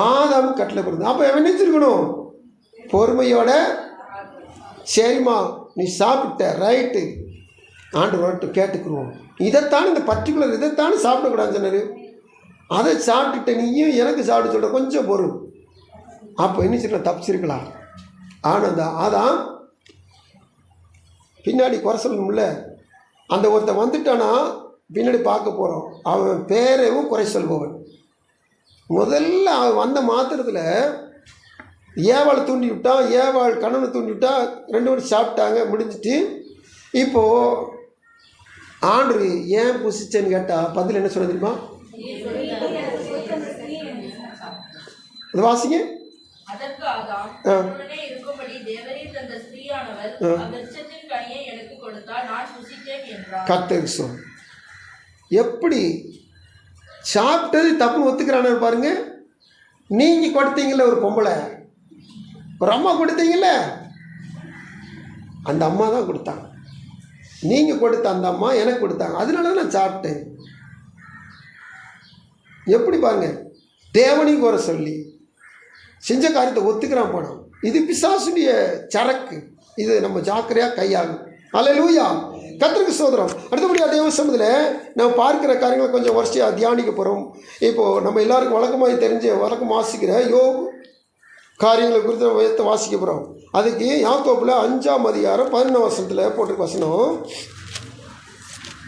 ஆதாம் கட்டளை பிறந்தது. அப்போ எவன் நினைச்சிருக்கணும்? பொறுமையோட, சரிம்மா நீ சாப்பிட்ட ரைட்டு, ஆண்டவர்கிட்ட கேட்டுக்குருவோம், இதைத்தான் இந்த பர்டிகுலர் இதைத்தானே சாப்பிடக்கூடாதுன்னு சொன்னார். அதை சாப்பிட்டுட்ட நீயும் எனக்கு சாப்பிட சொல்கிற, கொஞ்சம் பொருள். அப்போ என்ன சொல்லலாம், தப்பிச்சிருக்கலாம். ஆனால் அந்த ஆதாம் பின்னாடி குறை சொல்லணும்ல. அந்த ஒருத்தன் வந்துட்டானா பின்னாடி பார்க்க போகிறோம், அவன் பேரையும் குறை சொல்பவன். முதல்ல அவன் வந்த மாத்திரத்தில் ஏவாளை தூண்டி விட்டான், ஏவாள் கணவனை தூண்டி விட்டா, 2 பேரும் சாப்பிட்டாங்க, முடிஞ்சிட்டு. இப்போது ஆண்டு ஏன் புசிச்சேன்னு கேட்டால் பதில் என்ன சொல்ல தெரியுமா? அது வாசிங்க. அதற்கு ஆதாம், உடனே இருக்கும்படி தேவரீர் தந்த ஸ்திரீயானவள் அவ்விருட்சத்தின் கனியை எனக்கு கொடுத்தால் நான் புசித்தேன் என்றார். கர்த்தருக்கு சொல். எப்படி சாப்பிட்டது தப்புன்னு ஒத்துக்கிறானு பாருங்க. நீங்கள் கொடுத்தீங்கல்ல ஒரு பொம்பளை, ஒரு அம்மா கொடுத்தீங்கல்ல, அந்த அம்மா தான் கொடுத்தாங்க. நீங்கள் கொடுத்த அந்த அம்மா எனக்கு கொடுத்தாங்க, அதனால தான் நான் சாப்பிட்டேன். எப்படி பாருங்க, தேவனையும் குறை சொல்லி செஞ்ச காரியத்தை ஒத்துக்கிறான் போனோம். இது பிசாசுடைய சரக்கு, இது நம்ம ஜாக்கிரதையாக கையாகும். அல்லேலூயா. கர்த்தருக்கு ஸ்தோத்திரம். அடுத்தபடியாக தேவ சமூகத்தில் நம்ம பார்க்குற காரியங்களை கொஞ்சம் வரிசையாக தியானிக்க போகிறோம். இப்போது நம்ம எல்லாருக்கும் வழக்கம் வாசிக்கிற யோபு காரியங்களை குறித்து நம்ம வாசிக்க போகிறோம். அதுக்கு யாக்கோப்பில் 5ஆம் அதிகாரம் 11 வசனத்தில் போட்டிருக்க வசனம்.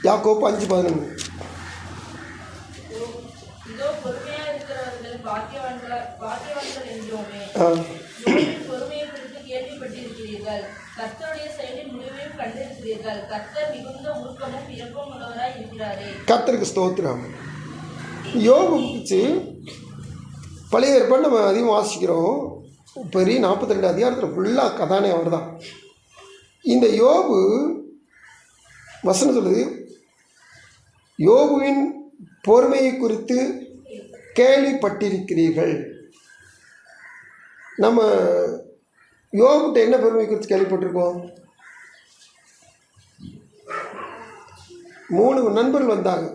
யாக்கோப்பு 5:11. கர்த்தருக்கு ஸ்தோத்திரம். யோபு பழைய ஏற்பாடு நம்ம அதிகம் வாசிக்கிறோம். பெரிய 42 அதிகாரத்தில் ஃபுல்லாக கதானே அவர் தான். இந்த யோபு வசனம் சொல்லுது, யோபுவின் பொறுமையை குறித்து கேள்விப்பட்டிருக்கிறீர்கள். நம்ம யோபுகிட்ட என்ன பொறுமை குறித்து கேள்விப்பட்டிருக்கோம்? 3 நண்பர்கள் வந்தாங்க.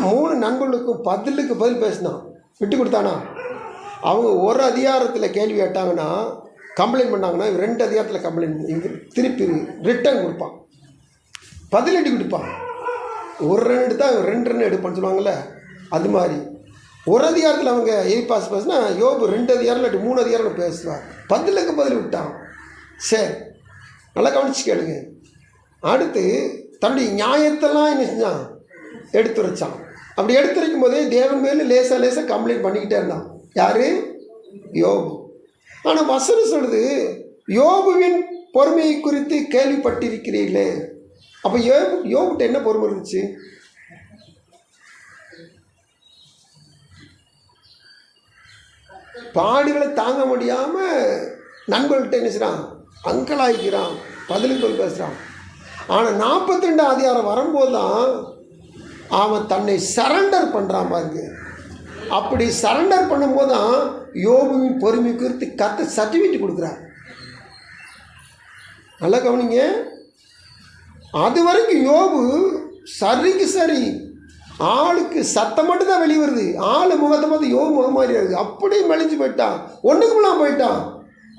3 நண்பர்களுக்கும் பதில் பேசினான். விட்டு கொடுத்தானா? அவங்க ஒரு அதிகாரத்தில் கேள்வி கேட்டாங்கன்னா கம்ப்ளைண்ட் பண்ணாங்கன்னா இவன் 2 அதிகாரத்தில் கம்ப்ளைண்ட் பண்ணி இவன் திருப்பி ரிட்டர்ன் கொடுப்பான், பதிலடி கொடுப்பான். 1 ரன் எடுத்தால் இவன் 2 ரன் எடுப்பான்னு சொல்லுவாங்கள்ல, அது மாதிரி ஒரு அதிகாரத்தில் அவங்க எதிர்பார்த்து பேசுனா யோபு 2 அதிகாரம் இல்லாட்டி 3 அதிகாரம் பேசுவார், பதிலுக்கு பதில் விட்டான். சரி, நல்லா கவனிச்சு கேளுங்க. அடுத்து தன்னுடைய நியாயத்தெல்லாம் என்ன செஞ்சான், எடுத்துரைச்சான். அப்படி எடுத்துரைக்கும் போதே தேவன் மேலே லேசாக கம்ப்ளைண்ட் பண்ணிக்கிட்டே இருந்தான். யார்? யோபு. ஆனால் வசனம் சொல்லுது, யோபுவின் பொறுமையை குறித்து கேள்விப்பட்டிருக்கிறீர்களே. அப்போ யோபுட்ட என்ன பொறுமை இருந்துச்சு? பாடுகளை தாங்க முடியாமல் நண்பர்கள்ட்ட என்ன செய்கிறான், அங்கலாய்க்கிறான், பதிலுக்கு பதில் பேசுகிறான். ஆனால் 42 அதிகாரம் வரும்போது தான் அவன் தன்னை சரண்டர் பண்ணுறான் பாருங்க. அப்படி சரண்டர் பண்ணும்போது தான் யோபுவின் பொறுமை குறித்து கர்த்தர் சர்டிஃபிகேட் கொடுக்குறார். நல்லா கவனிங்க. அது வரைக்கும் யோபு சரிக்கு சரி, ஆளுக்கு சத்தம் மட்டும் தான் வெளியே வருது, ஆள் முகத்தை பார்த்து யோபு முகம் மாதிரி இருக்குது. அப்படியே மெலிஞ்சு போயிட்டான், ஒன்றுக்குலாம் போயிட்டான்,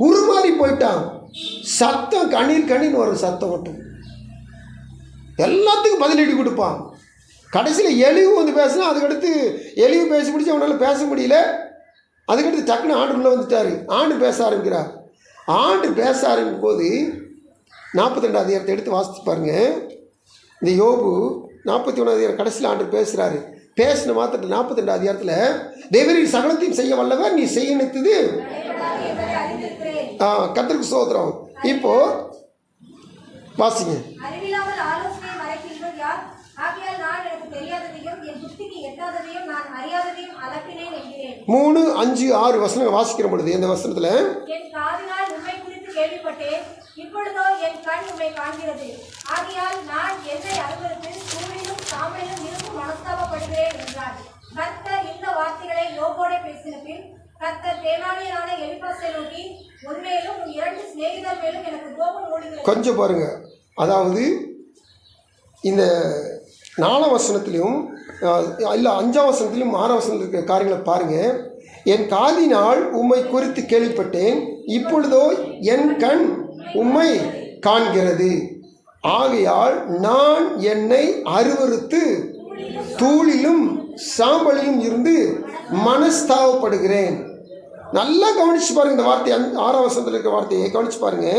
உருமாறி போயிட்டான். சத்தம் கண்ணீர் வரும், சத்தம் மட்டும் எல்லாத்துக்கும் பதிலடி கொடுப்பான். கடைசியில் எலிவு வந்து பேசினா, அதுக்கடுத்து எலிவு பேசி முடிச்சு அவனால் பேச முடியல. அதுக்கடுத்து டக்குன்னு ஆண்டுக்குள்ளே வந்துட்டார். ஆண்டு பேச ஆரம்பிக்கிறார். ஆண்டு பேச ஆரம்பிக்கும் போது 42 அதிகாரத்தை எடுத்து வாசித்து பாருங்க. இந்த யோபு 41 அதிகாரம் கடைசியில் ஆண்டு பேசுகிறாரு. பேசின மாத்திரத்தில் 42 அதிகாரத்தில் தேவரின் சகலத்தையும் செய்ய வல்லவர், நீ செய்ய நினைத்தது கர்த்தருக்கு ஸ்தோத்திரம். இப்போ வாசிங்க. 3, 5, 6 வசனங்கள் வாசிக்கிற பொழுது இந்த வசனத்தில் இப்பொழுதோ என் கண் உம்மை காண்கிறது, ஆகையால் நான் என்னை அருவருத்து சூழிலும் சாம்பலிலும் இருக்கும் மனஸ்தாபப்படுகிறேன் என்றார். கர்த்தர் இந்த வார்த்தைகளை யோபோடே பேசின பின் கர்த்தர் தேமானியனான எலிபாசை நோக்கி, உன்மேலும் உன் 2 சிநேகிதர் மேலும் எனக்கு கோபம் மூடுகிறது. கொஞ்சம் பாருங்க. அதாவது இந்த 4 வசனத்திலையும் இல்லை 5 வசனத்திலும் 6 வசனத்தில் இருக்கிற காரியங்களை பாருங்கள். என் காதினால் உம்மை குறித்து கேள்விப்பட்டேன், இப்பொழுதோ என் கண் உம்மை காண்கிறது, ஆகையால் நான் என்னை அருவருத்து தூளிலும் சாம்பலிலும் இருந்து மனஸ்தாபப்படுகிறேன். நல்லா கவனிச்சு பாருங்க. இந்த வார்த்தை 6 வசனத்தில் இருக்கிற வார்த்தையை கவனிச்சு பாருங்க.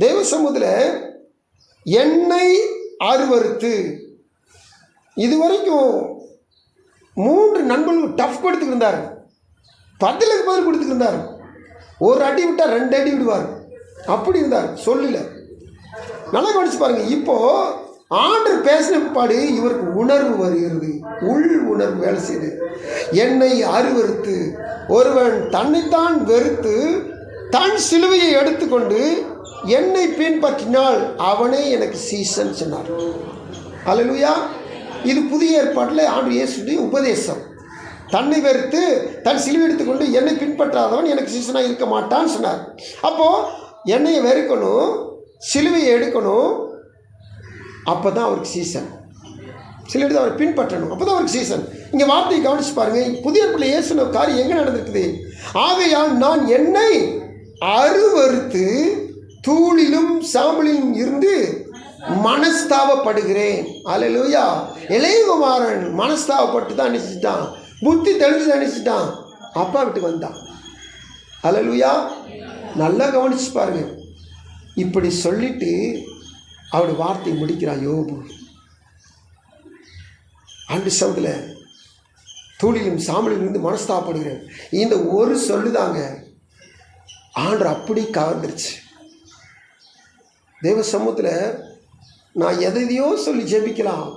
தேவ சமூகத்தில் என்னை அருவருத்து, இதுவரைக்கும் 3 நண்பர்களுக்கு டஃப் கொடுத்துக்கிருந்தார், பதிலுக்கு பதில் கொடுத்துக்கிருந்தார். ஒரு அடி விட்டால் 2 அடி விடுவார், அப்படி இருந்தார். சொல்லல. நல்லா கவனிச்சு பாருங்க. இப்போ ஆண்டவர் பேசின பாடு இவருக்கு உணர்வு வருகிறது, உள் உணர்வு வேலை செய்யுது. என்னை அருவருத்து, ஒருவன் தன்னைத்தான் வெறுத்து தன் சிலுவையை எடுத்துக்கொண்டு என்னை பின்பற்றினால் அவனே எனக்கு சீசன் சொன்னார். அல்லேலூயா. இது புதிய ஏற்பாட்டில் ஆண்டவர் இயேசுடைய உபதேசம். தன்னை வெறுத்து தன் சிலுவை எடுத்துக்கொண்டு என்னை பின்பற்றாதவன் எனக்கு சீசனாக இருக்க மாட்டான்னு சொன்னார். அப்போது என்னையை வெறுக்கணும், சிலுவையை எடுக்கணும், அப்போ தான் அவருக்கு சீசன். சிலுவை எடுத்து அவரை பின்பற்றணும், அப்போ தான் அவருக்கு சீசன். இங்கே வார்த்தையை கவனிச்சு பாருங்கள். புதிய ஏற்பாட்டில் இயேசுன காரியம் எங்கே நடந்திருக்குது? ஆகையால் நான் என்னை அருவருத்து தூளிலும் சாம்பலிலும் இருந்து மனஸ்தாபப்படுகிறேன். அல்லேலூயா. இளையகுமாரன் மனஸ்தாபப்பட்டு தான் நினைச்சிட்டான், புத்தி தெளிஞ்சு தான் நினைச்சிட்டான், அப்பா வீட்டுக்கு வந்தான். அல்லேலூயா. நல்லா கவனிச்சு பாருங்க. இப்படி சொல்லிட்டு அவருடைய வார்த்தை முடிக்கிறான் யோபு. ஆண்டு சவுதில் தூளிலும் சாம்பலிலும் இருந்து மனஸ்தாபப்படுகிறேன். இந்த ஒரு சொல்லுதாங்க ஆண்டு அப்படி கவர்ந்துருச்சு. தேவ சமூகத்தில் நான் எதையோ சொல்லி ஜெபிக்கலாம்,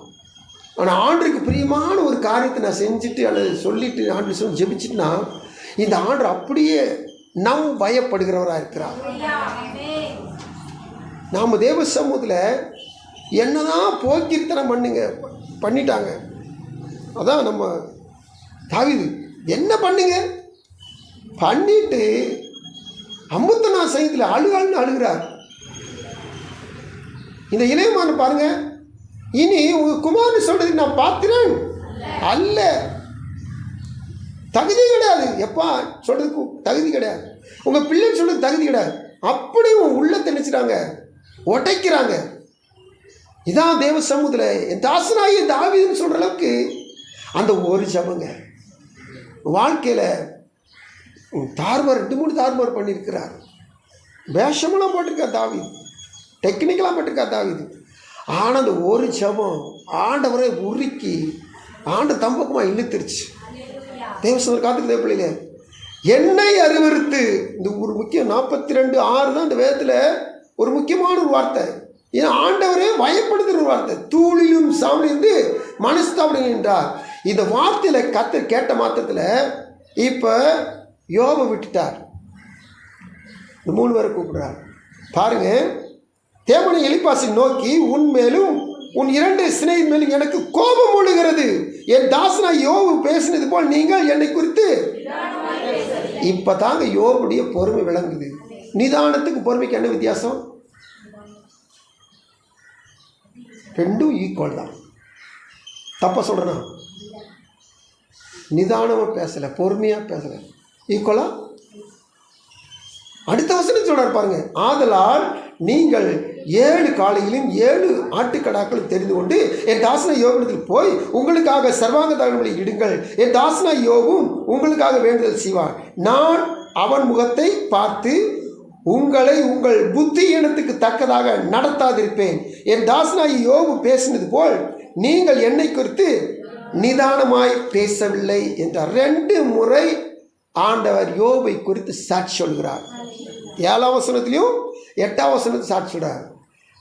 ஆனால் ஆண்டுக்கு பிரியமான ஒரு காரியத்தை நான் செஞ்சுட்டு அல்லது சொல்லிட்டு ஆண்டு சொல்லி ஜெபிச்சுட்டுனா இந்த ஆண்டு அப்படியே நம் பயப்படுகிறவராக இருக்கிறார். நாம் தேவ சமூகத்தில் என்னதான் போக்கிர்த்தனம் பண்ணிட்டாங்க. அதான் நம்ம தாவீது என்ன பண்ணுங்க பண்ணிட்டு 54 சங்கத்தில் அழுகாள்னு அழுகிறார். இந்த இளையமான பாருங்க, இனி உங்க குமாரன் சொல்றதுக்கு நான் பார்க்கிறேன் அல்ல, தகுதி கிடையாது. எப்பா சொல்கிறதுக்கு தகுதி கிடையாது. உங்கள் பிள்ளைன்னு சொல்கிறது தகுதி கிடையாது. அப்படி உன் உள்ளத்தை நினைச்சிட்டாங்க, உடைக்கிறாங்க. இதான் தேவ சமூகத்தில் என் தாசனாகிய தாவீதுன்னு சொல்கிற அளவுக்கு அந்த ஒரு ஜபங்க வாழ்க்கையில் தாறுமாறு 2-3 தாறுமாறு பண்ணியிருக்கிறார். வேஷமெல்லாம் போட்டிருக்கார் தாவீது, டெக்னிக்கலாக போட்டிருக்கார் தாவீது. ஆனால் அந்த ஒரு ஜபம் ஆண்டவரை உருக்கி தம்பக்கமாக இழுத்துருச்சு. தேவசமர் காத்துக்கு தேவையில்லையே என்னை அறிவுறுத்து. இந்த ஒரு முக்கியம் 42:6 தான் இந்த வேதத்தில் ஒரு முக்கியமான ஒரு வார்த்தை. ஏன்னா ஆண்டவரே பயப்படுத்துகிற ஒரு வார்த்தை. தூளிலும் சாமலிருந்து மனஸ்தாபனம் என்றார். இந்த வார்த்தையில் கர்த்தர் கேட்ட மாத்திரத்தில் இப்போ யோபை விட்டுட்டார். இந்த 3 பேரை கூப்பிடுறார் பாருங்க. தேவனை எலிப்பாசை நோக்கி, உன் மேலும் உன் 2 சிநேகிதர் மேலும் எனக்கு கோபம் மூழுகிறது. என் தாசனா யோபு பேசினது போல் நீங்கள் என்னை குறித்து. இப்போ தாங்க யோபுடைய பொறுமை விளங்குது. நிதானத்துக்கு பொறுமைக்கு என்ன வித்தியாசம்? ரெண்டும் ஈக்குவல் தான். தப்பா சொல்கிறேன்னா? நிதானமாக பேசலை, பொறுமையாக பேசலை, ஈக்குவலா? அடுத்த வசனம் சொல்றார் பாருங்க. ஆதலால் நீங்கள் 7 காளையிலும் 7 ஆட்டுக்கடாக்களும் தெரிந்து கொண்டு என் தாசனா யோபனிடத்தில் போய் உங்களுக்காக சர்வாங்க தகவல்களை இடுங்கள். என் தாசனா யோபும் உங்களுக்காக வேண்டுதல் செய்வார். நான் அவன் முகத்தை பார்த்து உங்களை உங்கள் புத்தி இனத்துக்கு தக்கதாக நடத்தாதிருப்பேன். என் தாசனாகி யோபு பேசினது போல் நீங்கள் என்னை குறித்து நிதானமாய் பேசவில்லை என்றார். 2 முறை ஆண்டவர் யோபை குறித்து சாட்சி சொல்கிறார். 7ஆம் வசனத்திலையும் 8ஆம் வசனத்தில் சாட்சி சொல்கிறார்.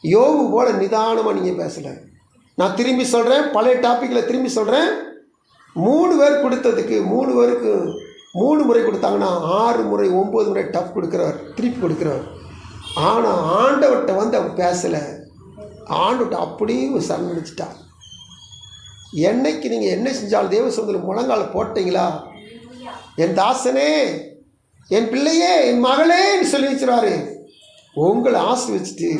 யோபு போல நிதானமாக நீங்கள் பேசலை. நான் திரும்பி சொல்கிறேன், பழைய டாப்பிக்கில் திரும்பி சொல்கிறேன். 3 பேர் கொடுத்ததுக்கு 3 பேருக்கு 3 முறை கொடுத்தாங்கன்னா 6 முறை 9 முறை டஃப் கொடுக்குறவர், திருப்பி கொடுக்குறவர். ஆனால் ஆண்டவர்கிட்ட வந்து அவன் பேசலை. ஆண்டவர்கிட்ட அப்படியே சரணடைச்சிட்டான். என்னைக்கு நீங்கள் என்ன செஞ்சாலும் தேவ சமூகத்தில் முழங்கால போட்டீங்களா, என் தாசனே, என் பிள்ளையே, என் மகளேன்னு சொல்லி வச்சுருவாரு. உங்களை ஆசீர்வதிச்சுட்டு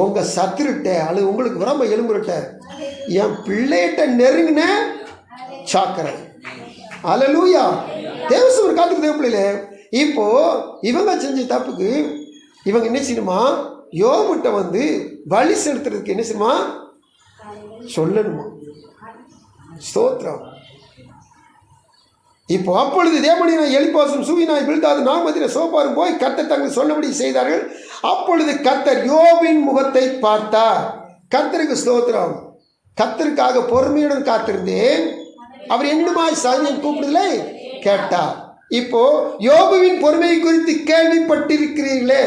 உங்கள் சத்துருட்ட அல்லது உங்களுக்கு விரம்ப எலும்புகிட்ட என் பிள்ளைகிட்ட நெருங்கின சாக்கரை. அல்லேலூயா. தேவசமர் காத்துக்கு தேவ பிள்ளையில இப்போ இவங்க செஞ்ச தப்புக்கு இவங்க என்ன செய்யணுமா? யோபுட்ட வந்து வழி செலுத்துறதுக்கு என்ன செய்யணுமா? சொல்லணுமா? ஸ்தோத்திரம். இப்போ அப்பொழுது தேவனின் எலிப்பாசும் சூவினாய் பில்தாது நாமத்தின சோபாரும் போய் கர்த்தர் தங்கள் சொன்னபடி செய்தார்கள். அப்பொழுது கர்த்தர் யோபின் முகத்தை பார்த்தார். கர்த்தருக்கு ஸ்தோத்திரம். கர்த்தருக்காக பொறுமையுடன் காத்திருந்தேன், அவர் என்னமாய் சாயந்தரம் கூப்பிடுதலை கேட்டார். இப்போ யோபுவின் பொறுமை குறித்து கேள்விப்பட்டிருக்கிறீர்களே.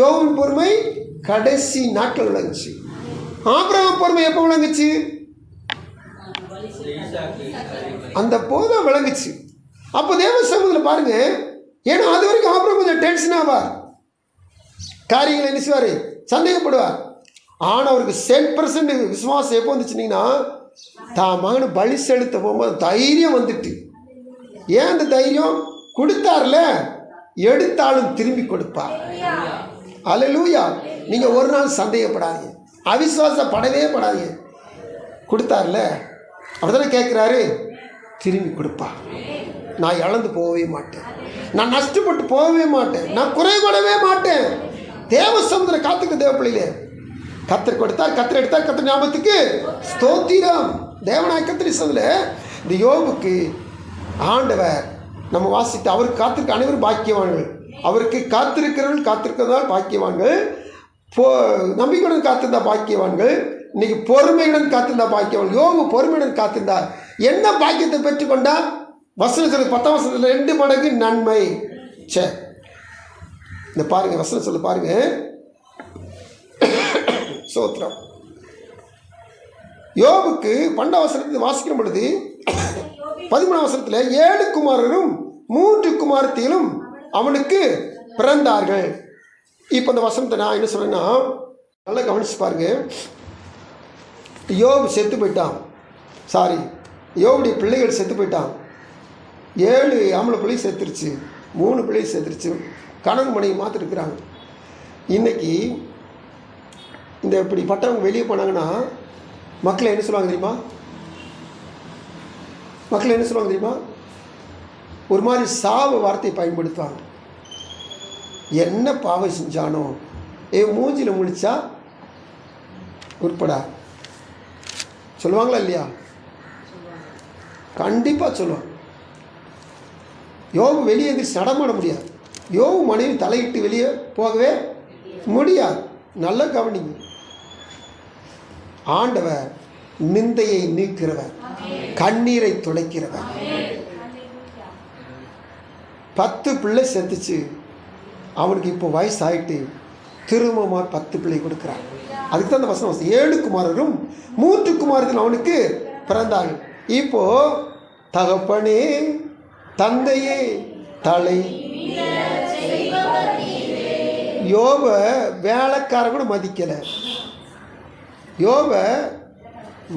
யோபுவின் பொறுமை கடைசி நாட்கள் விளங்குச்சு. ஆபிரகாம் பொறுமை எப்போ விளங்குச்சு? அந்த போதும் விளங்குச்சு. அப்போ தேவ சமூகத்தில் பாருங்க. ஏன்னா அது வரைக்கும் ஆபிரகாம் கொஞ்சம் டென்ஷன் ஆவார், காரியங்களை நினைச்சுவார், சந்தேகப்படுவார். ஆனால் அவருக்கு 100% விசுவாசம் எப்போ வந்துச்சுன்னா தான் மகனை பலி செலுத்த போகும்போது தைரியம் வந்துட்டு. ஏன் அந்த தைரியம்? கொடுத்தார்ல, எடுத்தாலும் திரும்பி கொடுப்பார். அல்லேலூயா. நீங்கள் ஒரு நாள் சந்தேகப்படாதீங்க, அவிசுவாசப்படவே படாதீங்க. கொடுத்தார்ல, அப்படிதானே கேட்குறாரு, திரும்பி கொடுப்பா. நான் இழந்து போகவே மாட்டேன், நான் நஷ்டப்பட்டு போகவே மாட்டேன், நான் குறைபடவே மாட்டேன். தேவ சமுதிரம் காத்துக்கு தேவ பிள்ளையிலே கத்தர் கொடுத்தார், கத்தர் எடுத்தார், கத்தர் ஞாபகத்துக்கு ஸ்தோத்திரம். தேவனாய் கத்தரி சொல்ல இந்த யோபுக்கு ஆண்டவர் நம்ம வாசித்து அவருக்கு காத்திருக்க அனைவரும் பாக்கியவான்கள். அவருக்கு காத்திருக்கிறவர்கள் காத்திருக்கிறதால் பாக்கியவான்கள். நம்பிக்கையுடன் காத்திருந்தா பாக்கியவான்கள். இன்னைக்கு பொறுமையுடன் காத்திருந்தா பாக்கியவான். யோபு பொறுமையுடன் காத்திருந்தார். என்ன பாக்கியத்தை பெற்றுக்கொண்டார்? வசனம் சொல்லு 10ஆம் வசனத்தில் 2 மடங்கு நன்மை. சே, இந்த பாருங்க, வசனம் சொல்லு பாருங்க. சோத்திரம். யோபுக்கு 12ஆம் வசனத்தில் வாசிக்கிற பொழுது 13ஆம் வசனத்தில் 7 குமாரரும் 3 குமாரத்திலும் அவனுக்கு பிறந்தார்கள். இப்போ இந்த வசனத்தை நான் என்ன சொல்றேன்னா நல்லா கவனிச்சு பாருங்க. யோபு செத்து போயிட்டான். யோபுடைய பிள்ளைகள் செத்து போயிட்டான். 7 ஆம்பளை பிள்ளை செத்துருச்சு, 3 பிள்ளை செத்துருச்சு. கணவன் மனைவி மாத்திரம் இருக்கிறாங்க. இன்னைக்கு இந்த இப்படி பட்டவங்க வெளியே போனாங்கன்னா மக்களை என்ன சொல்லுவாங்க தெரியுமா? ஒரு மாதிரி சாவ வார்த்தையை பயன்படுத்துவாங்க. என்ன பாவம் செஞ்சானோ மூஞ்சியில் முழிச்சா உட்படா சொல்லுவாங்களா இல்லையா? கண்டிப்பாக சொல்லுவாங்க. யோபு வெளியே எந்திரிச்சு நடமாட முடியாது. யோபு மனைவி தலையிட்டு வெளியே போகவே முடியாது. நல்ல கவனிங்க. ஆண்டவர் நிந்தையை நீக்கிறவர், கண்ணீரை துடைக்கிறவர். 10 பிள்ளை செத்துச்சு, அவனுக்கு இப்போ வயசு ஆகிட்டு திரும்பமாக 10 பிள்ளை கொடுக்குறான். அதுக்கு தான் அந்த வசனம் 7 குமாரரும் 3 குமாரத்தில் அவனுக்கு பிறந்தார்கள். இப்போ தகப்பனே தந்தையே தலை. யோப வேலைக்காரன் கூட மதிக்கலை. யோப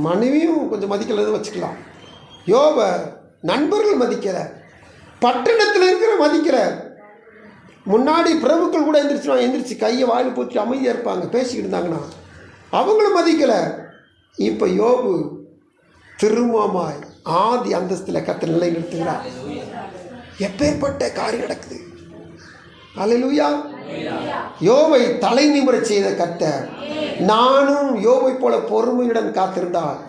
மனைவியும் கொஞ்சம் மதிக்கலைன்னு வச்சுக்கலாம். யோப நண்பர்கள் மதிக்கலை, பட்டணத்தில் இருக்கிற மதிக்கலை. முன்னாடி பிரபுக்கள் கூட எந்திரிச்சு கையை வாயில் போட்டு அமைதியாக இருப்பாங்க, பேசிக்கிட்டு இருந்தாங்கன்னா அவங்களும் மதிக்கலை. இப்போ யோபு திரும்பமாய் ஆதி அந்தஸ்தில் கர்த்தர் நிலை நிறுத்துகிறார். எப்பேற்பட்ட காரியம் நடக்குது. அல்லேலூயா. யோபை தலை நிமிரச் செய்த கர்த்தர், நானும் யோபை போல பொறுமையுடன் காத்திருந்தால்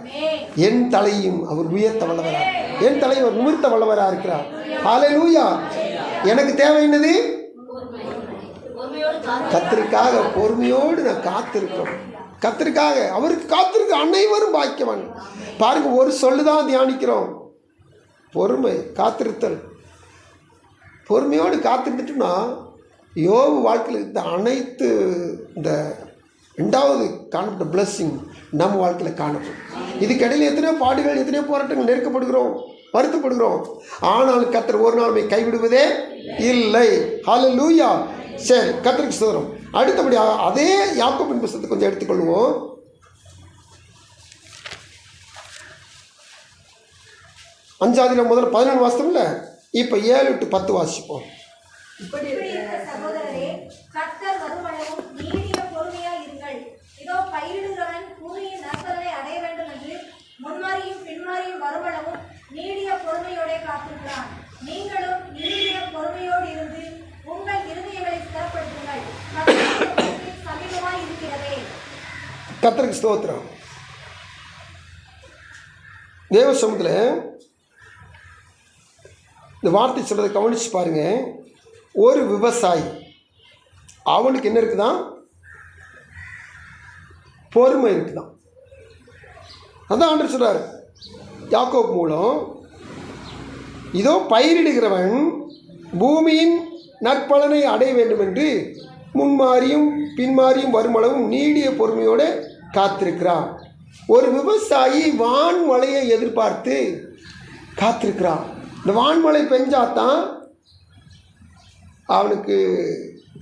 என் தலையும் அவர் உயர்த்த வல்லவரார், என் தலையை அவர் நிமிர்த்த வல்லவராக இருக்கிறார். அல்லேலூயா. எனக்கு தேவை என்னது? கர்த்தருக்காக பொறுமையோடு நான் காத்திருக்கிறோம். கர்த்தருக்காக அவருக்கு காத்திருக்க அனைவரும் பாக்கியவான். பாருங்க, ஒரு சொல்லுதான் தியானிக்கிறோம், பொறுமை, காத்திருத்தல். பொறுமையோடு காத்திருந்துட்டுன்னா யோபு வாழ்க்கையில் இந்த அனைத்து இந்த 2வது காணப்பட்ட பிளஸ்ஸிங் நம்ம வாழ்க்கையில் காணப்படும். இதுக்கிடையில் எத்தனையோ பாடுகள், எத்தனையோ போராட்டங்கள், நெருக்கப்படுகிறோம், வருத்தப்படுகிறோம். ஆனால் கர்த்தர் ஒரு நாளுமே கைவிடுவதே இல்லை. ஹல்லேலூயா. சரி, கர்த்தருக்கு ஸ்தோத்திரம். அடுத்தபடியாக அதே யாக்கோபின் புத்தகத்தை கொஞ்சம் எடுத்துக்கொள்வோம். 5 முதல்ல 14 வாசித்தோம்ல, இப்போ 7 to 10 வாசிப்போம். இப்படி இருக்க சகோதரரே, கர்த்தர் வருமளவும் நீடிய பொறுமையாய் இருங்கள். இதோ பயிரிடுகிறவன் பூமியின் நற்பலனை அடைய வேண்டும் என்று முன்மாறியும் பின்மாறியும் வருமளவும் நீடிய பொறுமையோடே காத்திருக்கிறான். நீங்களும் நீடிய பொறுமையோடு இருந்து உங்கள் இருதயங்களை ஸ்திரப்படுத்துங்கள். கர்த்தர் சமீபமாய் இருக்கிறதே. கர்த்தருக்கு ஸ்தோத்திரம். தேவ சமூகத்தில் இந்த வார்த்தை சொல்கிறத கவனித்து பாருங்க. ஒரு விவசாயி, அவனுக்கு என்ன இருக்குதான்? பொறுமை இருக்குதான். அதான் ஆண்டவர் சொல்கிறார் யாக்கோபு மூலம், இதோ பயிரிடுகிறவன் பூமியின் நற்பலனை அடைய வேண்டும் என்று முன்மாறியும் பின்மாறியும் வருமளவும் நீடிய பொறுமையோடு காத்திருக்கிறான். ஒரு விவசாயி வான்மழையை எதிர்பார்த்து காத்திருக்கிறான். இந்த வான்மழை பெஞ்சாதான் அவனுக்கு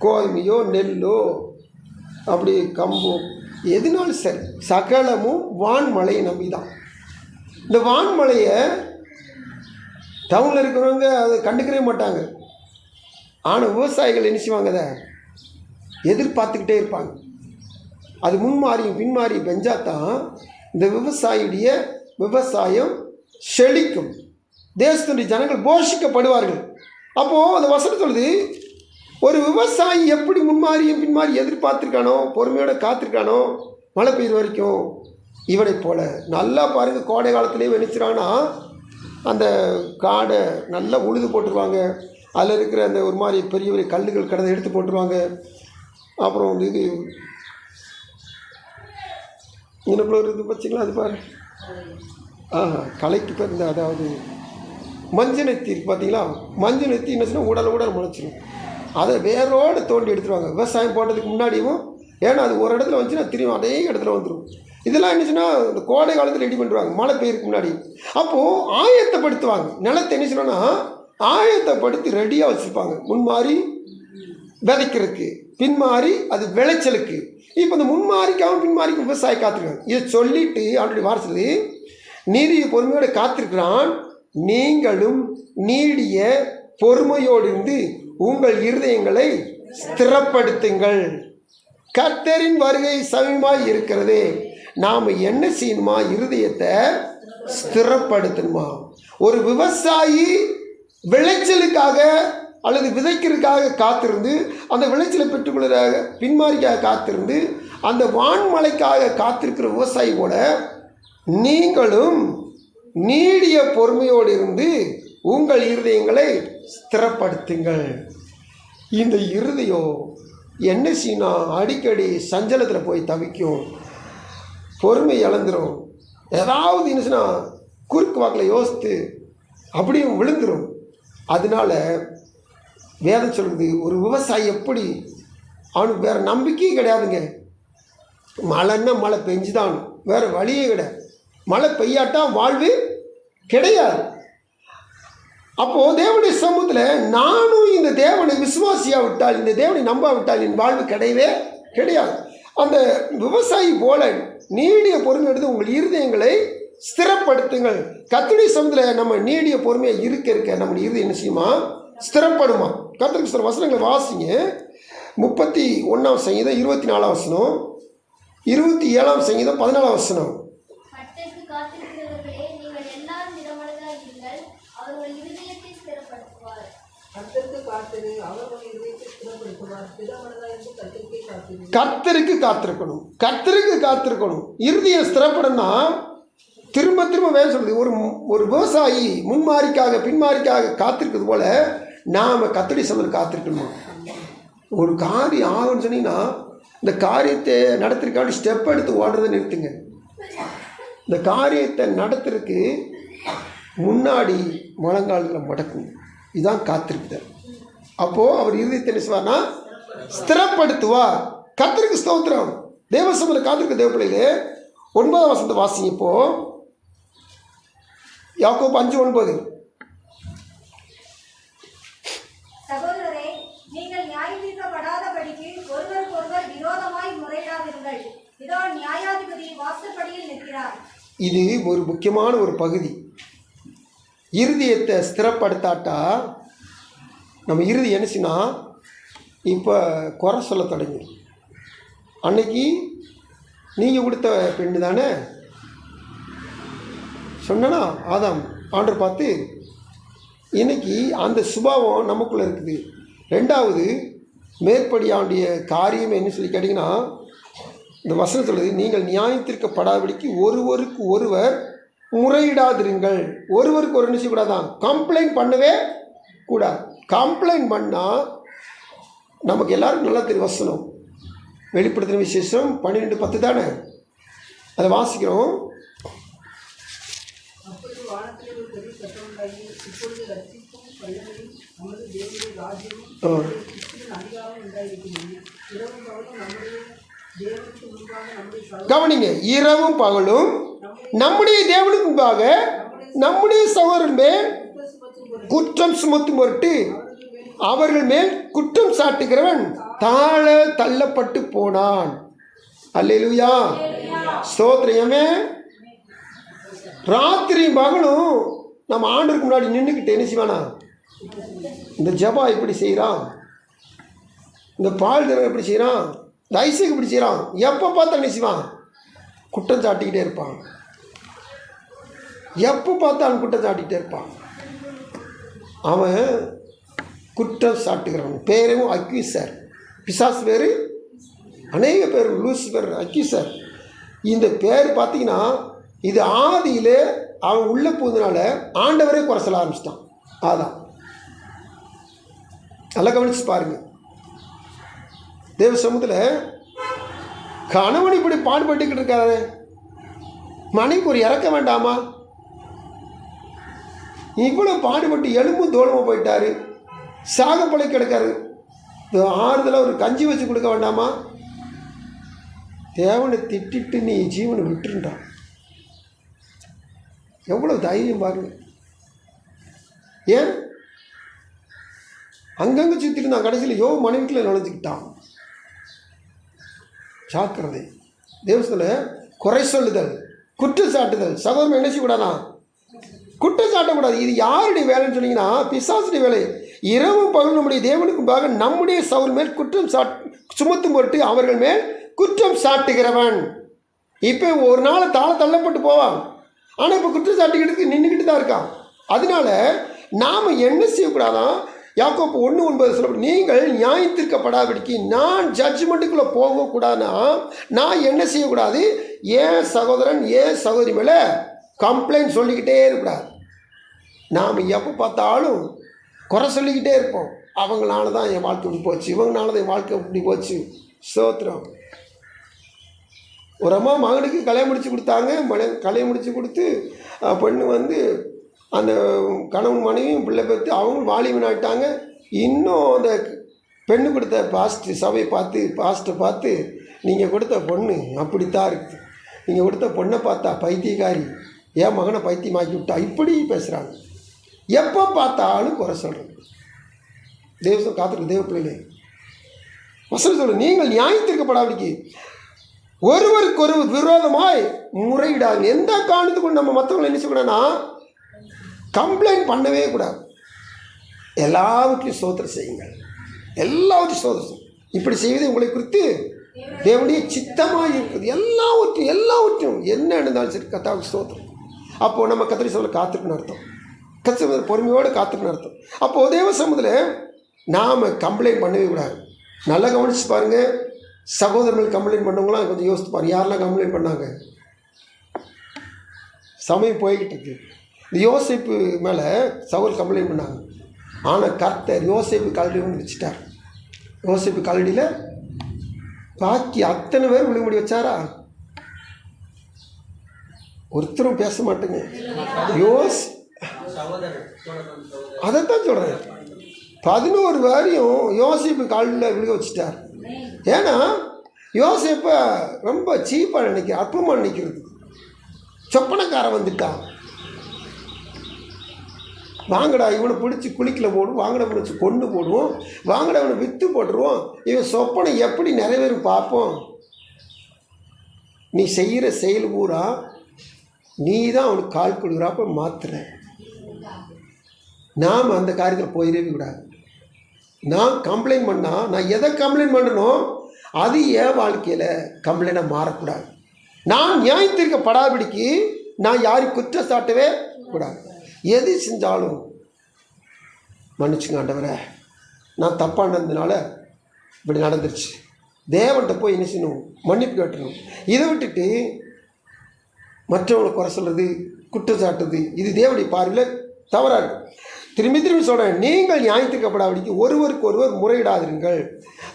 கோதுமையோ நெல்லோ அப்படி கம்போ எதுனாலும் சரி, சகலமும் வான்மழையை நம்பி தான். இந்த வான்மழையை டவுனில் இருக்கிறவங்க அதை கண்டுக்கவே மாட்டாங்க. ஆனால் விவசாயிகள் என்ன செய்வாங்க? அதை எதிர்பார்த்துக்கிட்டே இருப்பாங்க. அது முன்மாறியும் பின்மாறியும் பெஞ்சாதான் இந்த விவசாயியுடைய விவசாயம் செழிக்கும், தேசத்துடைய ஜனங்கள் போஷிக்கப்படுவார்கள். அப்போது அந்த வசனம் சொல்லுது, ஒரு விவசாயி எப்படி முன்மாறியும் பின்மாறி எதிர்பார்த்துருக்கானோ, பொறுமையோடு காத்திருக்கானோ மழை பெய்யுற வரைக்கும், இவனை போல நல்லா பாருங்கள். கோடை காலத்துலேயே வெனிச்சிடான்னா அந்த காடை நல்லா உழுது போட்டுருவாங்க. அதில் இருக்கிற அந்த ஒரு மாதிரி பெரிய பெரிய கல்லுகள் கடந்த எடுத்து போட்டுருவாங்க. அப்புறம் வந்து இது இனக்குள்ள இருக்குது பார்த்தீங்களா, அது பாரு, களைக்கு பேர் இந்த, அதாவது மஞ்சள் நெத்தி இருக்குது பார்த்தீங்களா, மஞ்சள் நெத்தி என்ன சொன்னால் உடல் முளைச்சிடும். அதை வேரோடு தோண்டி எடுத்துருவாங்க விவசாயம் போட்டதுக்கு முன்னாடியும். ஏன்னா அது ஒரு இடத்துல வந்துச்சுன்னா திரும்ப அதே இடத்துல வந்துடும். இதெல்லாம் என்னச்சுன்னா இந்த கோடை காலத்தில் ரெடி பண்ணுறாங்க, மழை பெய்யறதுக்கு முன்னாடி. அப்போது ஆயத்தப்படுத்துவாங்க நிலத்தை. என்ன சொன்னோன்னா ஆயத்தப்படுத்தி ரெடியாக வச்சுருப்பாங்க, முன்மாறி விதைக்கிறதுக்கு, பின்மாறி அது விளைச்சலுக்கு. இப்போ இந்த முன்மாறிக்காகவும் பின்மாறிக்கும் விவசாயி காத்திருக்காங்க. இதை சொல்லிட்டு அவருடைய வாரத்தில் நீடிய பொறுமையோடு காத்திருக்கிறான். நீங்களும் நீடிய பொறுமையோடு இருந்து உங்கள் இருதயங்களை ஸ்திரப்படுத்துங்கள். கர்த்தரின் வருகை சமீபமாய் இருக்கிறது. நாம் என்ன செய்யணுமா? இருதயத்தை ஸ்திரப்படுத்தணுமா? ஒரு விவசாயி விளைச்சலுக்காக அல்லது விதைக்கிறதுக்காக காத்திருந்து அந்த விளைச்சலை பெற்றுக்கொள்வதாக பின்மாரிக்காக காத்திருந்து அந்த வான்மழைக்காக காத்திருக்கிற விவசாயி போல நீங்களும் நீடிய பொறுமையோடு இருந்து உங்கள் இருதயங்களை ஸ்திரப்படுத்துங்கள். இந்த இருதயம் என்ன செய்யணும்? அடிக்கடி சஞ்சலத்தில் போய் தவிக்கும், பொறுமை இழந்துடும், ஏதாவது இருந்துச்சுன்னா குறுக்கு வாக்கில் யோசித்து அப்படியும் விழுந்துடும். அதனால வேதம் சொல்லுது, ஒரு விவசாயி எப்படி அவனுக்கு வேறு நம்பிக்கையே கிடையாதுங்க. மழைன்னா மழை பெஞ்சுதான், வேறு வழியே கிடையாது. மழை பெய்யாட்டா வாழ்வு கிடையாது. அப்போது தேவனுடைய சமூகத்தில் நானும் இந்த தேவனை விசுவாசியாக விட்டால், இந்த தேவனை நம்பாவிட்டால் என் வாழ்வு கிடையவே கிடையாது. அந்த விவசாயி போல நீடிய பொறுமை எடுத்து உங்கள் இருதயங்களை ஸ்திரப்படுத்துங்கள். கர்த்தருடைய சமூகத்தில் நம்ம நீடிய பொறுமையாக இருக்க நம்முடைய இருதயம் என்ன செய்யுமா? ஸ்திரப்படுமா? கர்த்தருக்கு சில வசனங்களை வாசிங்க. 31 சங்கீதம் 24 வசனம், 27 சங்கீதம் 14 வசனம். கர்த்தருக்கு காத்திருக்கணும், கர்த்தருக்கு காத்திருக்கணும். இருதயம் ஸ்திரப்படனா திரும்ப திரும்ப வேலை சொல்லுது. ஒரு விவசாயி முன்மாரிக்காக பின்மாரிக்காக காத்திருக்கிறது போல நாம் கர்த்தருடைய சமூகத்தில் காத்திருக்கணுமா? ஒரு காரியம் ஆகும்னு சொன்னீங்கன்னா இந்த காரியத்தை நடத்துறதுக்காண்டி ஸ்டெப் எடுத்து ஓடுறதை நிறுத்துங்க. இந்த காரியத்தை நடத்துறதுக்கு முன்னாடி முழங்கால்களை மடக்கும். இதுதான் காத்திருக்குதல். அப்போது அவர் இருதயத்தை என்ன செய்வார்னா ஸ்திரப்படுத்துவார். கர்த்தருக்கு ஸ்தோத்திரம். தேவ சமூகத்தில் காத்திருக்க தேவ பிள்ளைகளே, 9 வசனத்தை வாசிங்க. இப்போ யாக்கோபு 5:9. சகோதரரே, நீங்கள் நியாயத்தீர்க்கப்படாதபடிக்கு ஒருவருக்கொருவர் விரோதமாய் முறையிடாதீர்கள். இதோ நியாயாதிபதி வாசற்படியில் நிற்கிறார். இது ஒரு முக்கியமான ஒரு பகுதி. இருதயத்தை ஸ்திரப்படுத்தாட்டா நம்ம இறுதி என்ன செய்யணும்னா இப்போ குறை சொல்ல தொடங்கிடும். அன்னைக்கு நீங்கள் கொடுத்த பெண்ணு தானே சொன்னா ஆதாம் ஆண்டவர் பார்த்து, இன்னைக்கு அந்த சுபாவம் நமக்குள்ளே இருக்குது. ரெண்டாவது மேற்படியாண்டிய காரியம் என்ன சொல்லி கேட்டிங்கன்னா, இந்த வசனம் சொல்லுது, நீங்கள் நியாயத்திற்கப்படாதபடிக்கு ஒருவருக்கு ஒருவர் முறையிடாதிருங்கள். ஒருவருக்கு ஒரு நிச்சயம் கூடாதான், கம்ப்ளைண்ட் பண்ணவே கூடாது. கம்ப்ளைண்ட் பண்ணால் நமக்கு எல்லாருக்கும் நல்லா தெரியும். வசனம் வெளிப்படுத்தின விசேஷம் 12:10 தானே, அதை வாசிக்கிறோம். கவனிங்க, இரவும் பகலும் நம்முடைய தேவனுக்கு முன்பாக நம்முடைய சகோதரன் மேல் குற்றம் சுமத்தும் பொருட்டு அவர்கள் மேல் குற்றம் சாட்டுகிறவன் தாழ தள்ளப்பட்டு போனான். அல்லேலூயா, ஸ்தோத்திரமே. ராத்திரியும் பகலும் நம்ம ஆண்டவருக்கு முன்னாடி நின்றுக்கிட்டு என்ன செய்வானா, இந்த ஜபா இப்படி செய்கிறான், இந்த பால் தினம் எப்படி செய்கிறான், இந்த ஐசுக்கு இப்படி செய்கிறான், எப்போ பார்த்தா என்ன செய்வான், குற்றம் சாட்டிக்கிட்டே இருப்பான். எப்போ பார்த்தாலும் குற்றம் சாட்டிக்கிட்டே இருப்பான். அவன் குற்றம் சாட்டுகிறவன். பேரும் அக்யூசர். பிசாசு பேர் அநேக பேர், லூசிபர், அக்யூசர். இந்த பேர் பார்த்தீங்கன்னா இது ஆதியில் அவன் உள்ளே போனதுனால ஆண்டவரே குறை சொல்ல ஆரம்பிச்சிட்டான். அதான் நல்லா கவனிச்சு பாருங்க. தேவ சமூகத்தில் கணவன் இப்படி பாடுபட்டுக்கிட்டு இருக்காரு, மனைவிக்கு ஒரு இறக்க வேண்டாமா? இவ்வளோ பாடுபட்டு எலும்பும் தோளமாக போயிட்டாரு, சாகப்பழை கிடக்காரு, ஆறுதலாக ஒரு கஞ்சி வச்சு கொடுக்க வேண்டாமா? தேவனை திட்டிட்டு நீ ஜீவனை விட்டுருண்டான். எவ்வளோ தைரியம் பாருங்க. ஏன் அங்கங்கே சுற்றிட்டு நான் கடைசியில் மனைவிக்குள்ள நுழைஞ்சிக்கிட்டான். ஜாக்கிரதை. தேவசத்தில் குறை சொல்லுதல், குற்றம் சாட்டுதல். சகோதரன் என்ன செய்யக்கூடாதான், குற்றம் சாட்டக்கூடாது. இது யாருடைய வேலைன்னு சொன்னீங்கன்னா பிசாசுடைய வேலை. இரவும் பகல் நம்முடைய தேவனுக்கு முன்பாக நம்முடைய சவுல் மேல் குற்றம் சுமத்தும் பொருட்டு அவர்கள் மேல் குற்றம் சாட்டுகிறவன். இப்போ ஒரு நாள் தாழ தள்ளப்பட்டு போவான், ஆனால் இப்போ குற்றம் சாட்டிக்கிட்டு நின்றுக்கிட்டு தான் இருக்கான். அதனால நாம் என்ன செய்யக்கூடாதான்? யாக்கோப்பு 1:9 சொல்லப்படும், நீங்கள் நியாயத்திற்கப்படாதபடிக்கு நான் ஜட்ஜ்மெண்ட்டுக்குள்ளே போகக்கூடாதுன்னா நான் என்ன செய்யக்கூடாது? ஏன் சகோதரன் ஏன் சகோதரி மேலே கம்ப்ளைண்ட் சொல்லிக்கிட்டே இருக்கக்கூடாது. நாம் எப்போ பார்த்தாலும் குறை சொல்லிக்கிட்டே இருப்போம். அவங்களால தான் என் வாழ்க்கை இப்படி போச்சு, இவங்களால தான் என் வாழ்க்கை இப்படி போச்சு. ஸ்தோத்திரம். ஒரு அம்மா மகனுக்கு கல்யாணம் முடித்து கொடுத்தாங்க. கல்யாணம் முடித்து கொடுத்து பெண்ணு வந்து அந்த கணவன் மனைவியும் பிள்ளை பெற்று அவங்களும் வாலிபன் ஆகிட்டாங்க. இன்னும் அந்த பெண்ணு கொடுத்த சபையை பார்த்து பாஸ்ட்டை பார்த்து, நீங்கள் கொடுத்த பொண்ணு அப்படித்தான் இருக்குது, நீங்கள் கொடுத்த பொண்ணை பார்த்தா பைத்தியக்காரி, என் மகனை பைத்தியமாக்கி விட்டா, இப்படி பேசுகிறாங்க. எப்போ பார்த்தாலும் குறை சொல்கிறது. தேவசம் காத்திருக்கு தேவ பிள்ளைகளே, வசனம் சொல்லு, நீங்கள் நியாயத்திற்கப்படாதபடிக்கு ஒருவருக்கு விரோதமாய் முறையிடாது. எந்த காரணத்துக்கு நம்ம மற்றவங்களை என்ன செய்யக்கூடாதுன்னா கம்ப்ளைண்ட் பண்ணவே கூடாது. எல்லாவற்றையும் ஸ்தோத்திரம் செய்யுங்கள், எல்லாவற்றையும் ஸ்தோத்திரம். இப்படி செய்வது உங்களை குறித்து தேவனுடைய சித்தமாக இருக்குது. எல்லாவற்றையும் என்ன இருந்தாலும் சரி கர்த்தாவுக்கு ஸ்தோத்திரம். அப்போது நம்ம கர்த்தரை சொல்ல காத்திருக்குன்னு அர்த்தம். கர்த்தர் பொறுமையோடு காத்திருக்குன்னு அர்த்தம். அப்போது தேவ சமூகத்தில் நாம் கம்ப்ளைண்ட் பண்ணவே கூடாது. நல்லா கவனிச்சு பாருங்கள். சகோதரர்கள் கம்ப்ளைண்ட் பண்ணவங்களாம் கொஞ்சம் யோசித்து பாருங்கள். யாரெல்லாம் கம்ப்ளைண்ட் பண்ணாங்க? சமயம் போய்கிட்டு இருக்கு. இந்த யோசேப்பு மேலே சகோதரர் கம்ப்ளைண்ட் பண்ணாங்க. ஆனால் கர்த்தர் யோசேப்பு கல்லடி வந்து வச்சுட்டார். யோசேப்பு கல்லடியில் பாக்கி அத்தனை பேர் விழுமுடி வச்சாரா? ஒருத்தரும் பேச மாட்டேங்க. அதைத்தான் சொல்கிறேன். 11 பேரையும் யோசேப்பு காலில் விழுக வச்சுட்டார். ஏன்னா யோசேப்பை ரொம்ப சீப்பாக நினைக்கிற, அற்பமாக நினைக்கிறது. சொப்பனக்காரன் வந்துட்டான். வாங்கடா இவனை பிடிச்சி குளிக்கில் போடுவோம், வாங்கடா பிடிச்சி கொண்டு போடுவோம், வாங்கடா இவனை விற்று போட்டுருவோம், இவன் சொப்பனை எப்படி நிறைவேறும் பார்ப்போம். நீ செய்கிற செயல் பூரா நீ தான் அவனுக்கு கால் கொடுக்குறாப்ப மாத்துற. நாம் அந்த காரியத்தில் போயிடவே கூடாது. நான் கம்ப்ளைண்ட் பண்ணால் நான் எதை கம்ப்ளைண்ட் பண்ணணும் அது என் வாழ்க்கையில் கம்ப்ளைண்டாக மாறக்கூடாது. நான் நியாயத்திற்கப்படாதபடிக்கு நான் யாரையும் குற்றம் சாட்டவே கூடாது. எது செஞ்சாலும் மன்னிச்சுங்க ஆண்டவரே, நான் தப்பாக நடந்ததுனால இப்படி நடந்துருச்சு, தேவன்கிட்ட போய் என்ன செய்யணும், மன்னிப்பு கேட்டணும். இதை விட்டுட்டு மற்றவங்களை குறை சொல்கிறது, குற்றம் சாட்டுறது, இது தேவனுடைய பார்வையில் தவறாக இருக்குது. திரும்பி சொல்கிறேன், நீங்கள் நியாயத்திற்கப்படாதபடிக்கு ஒருவருக்கு ஒருவர் முறையிடாதிருங்கள்.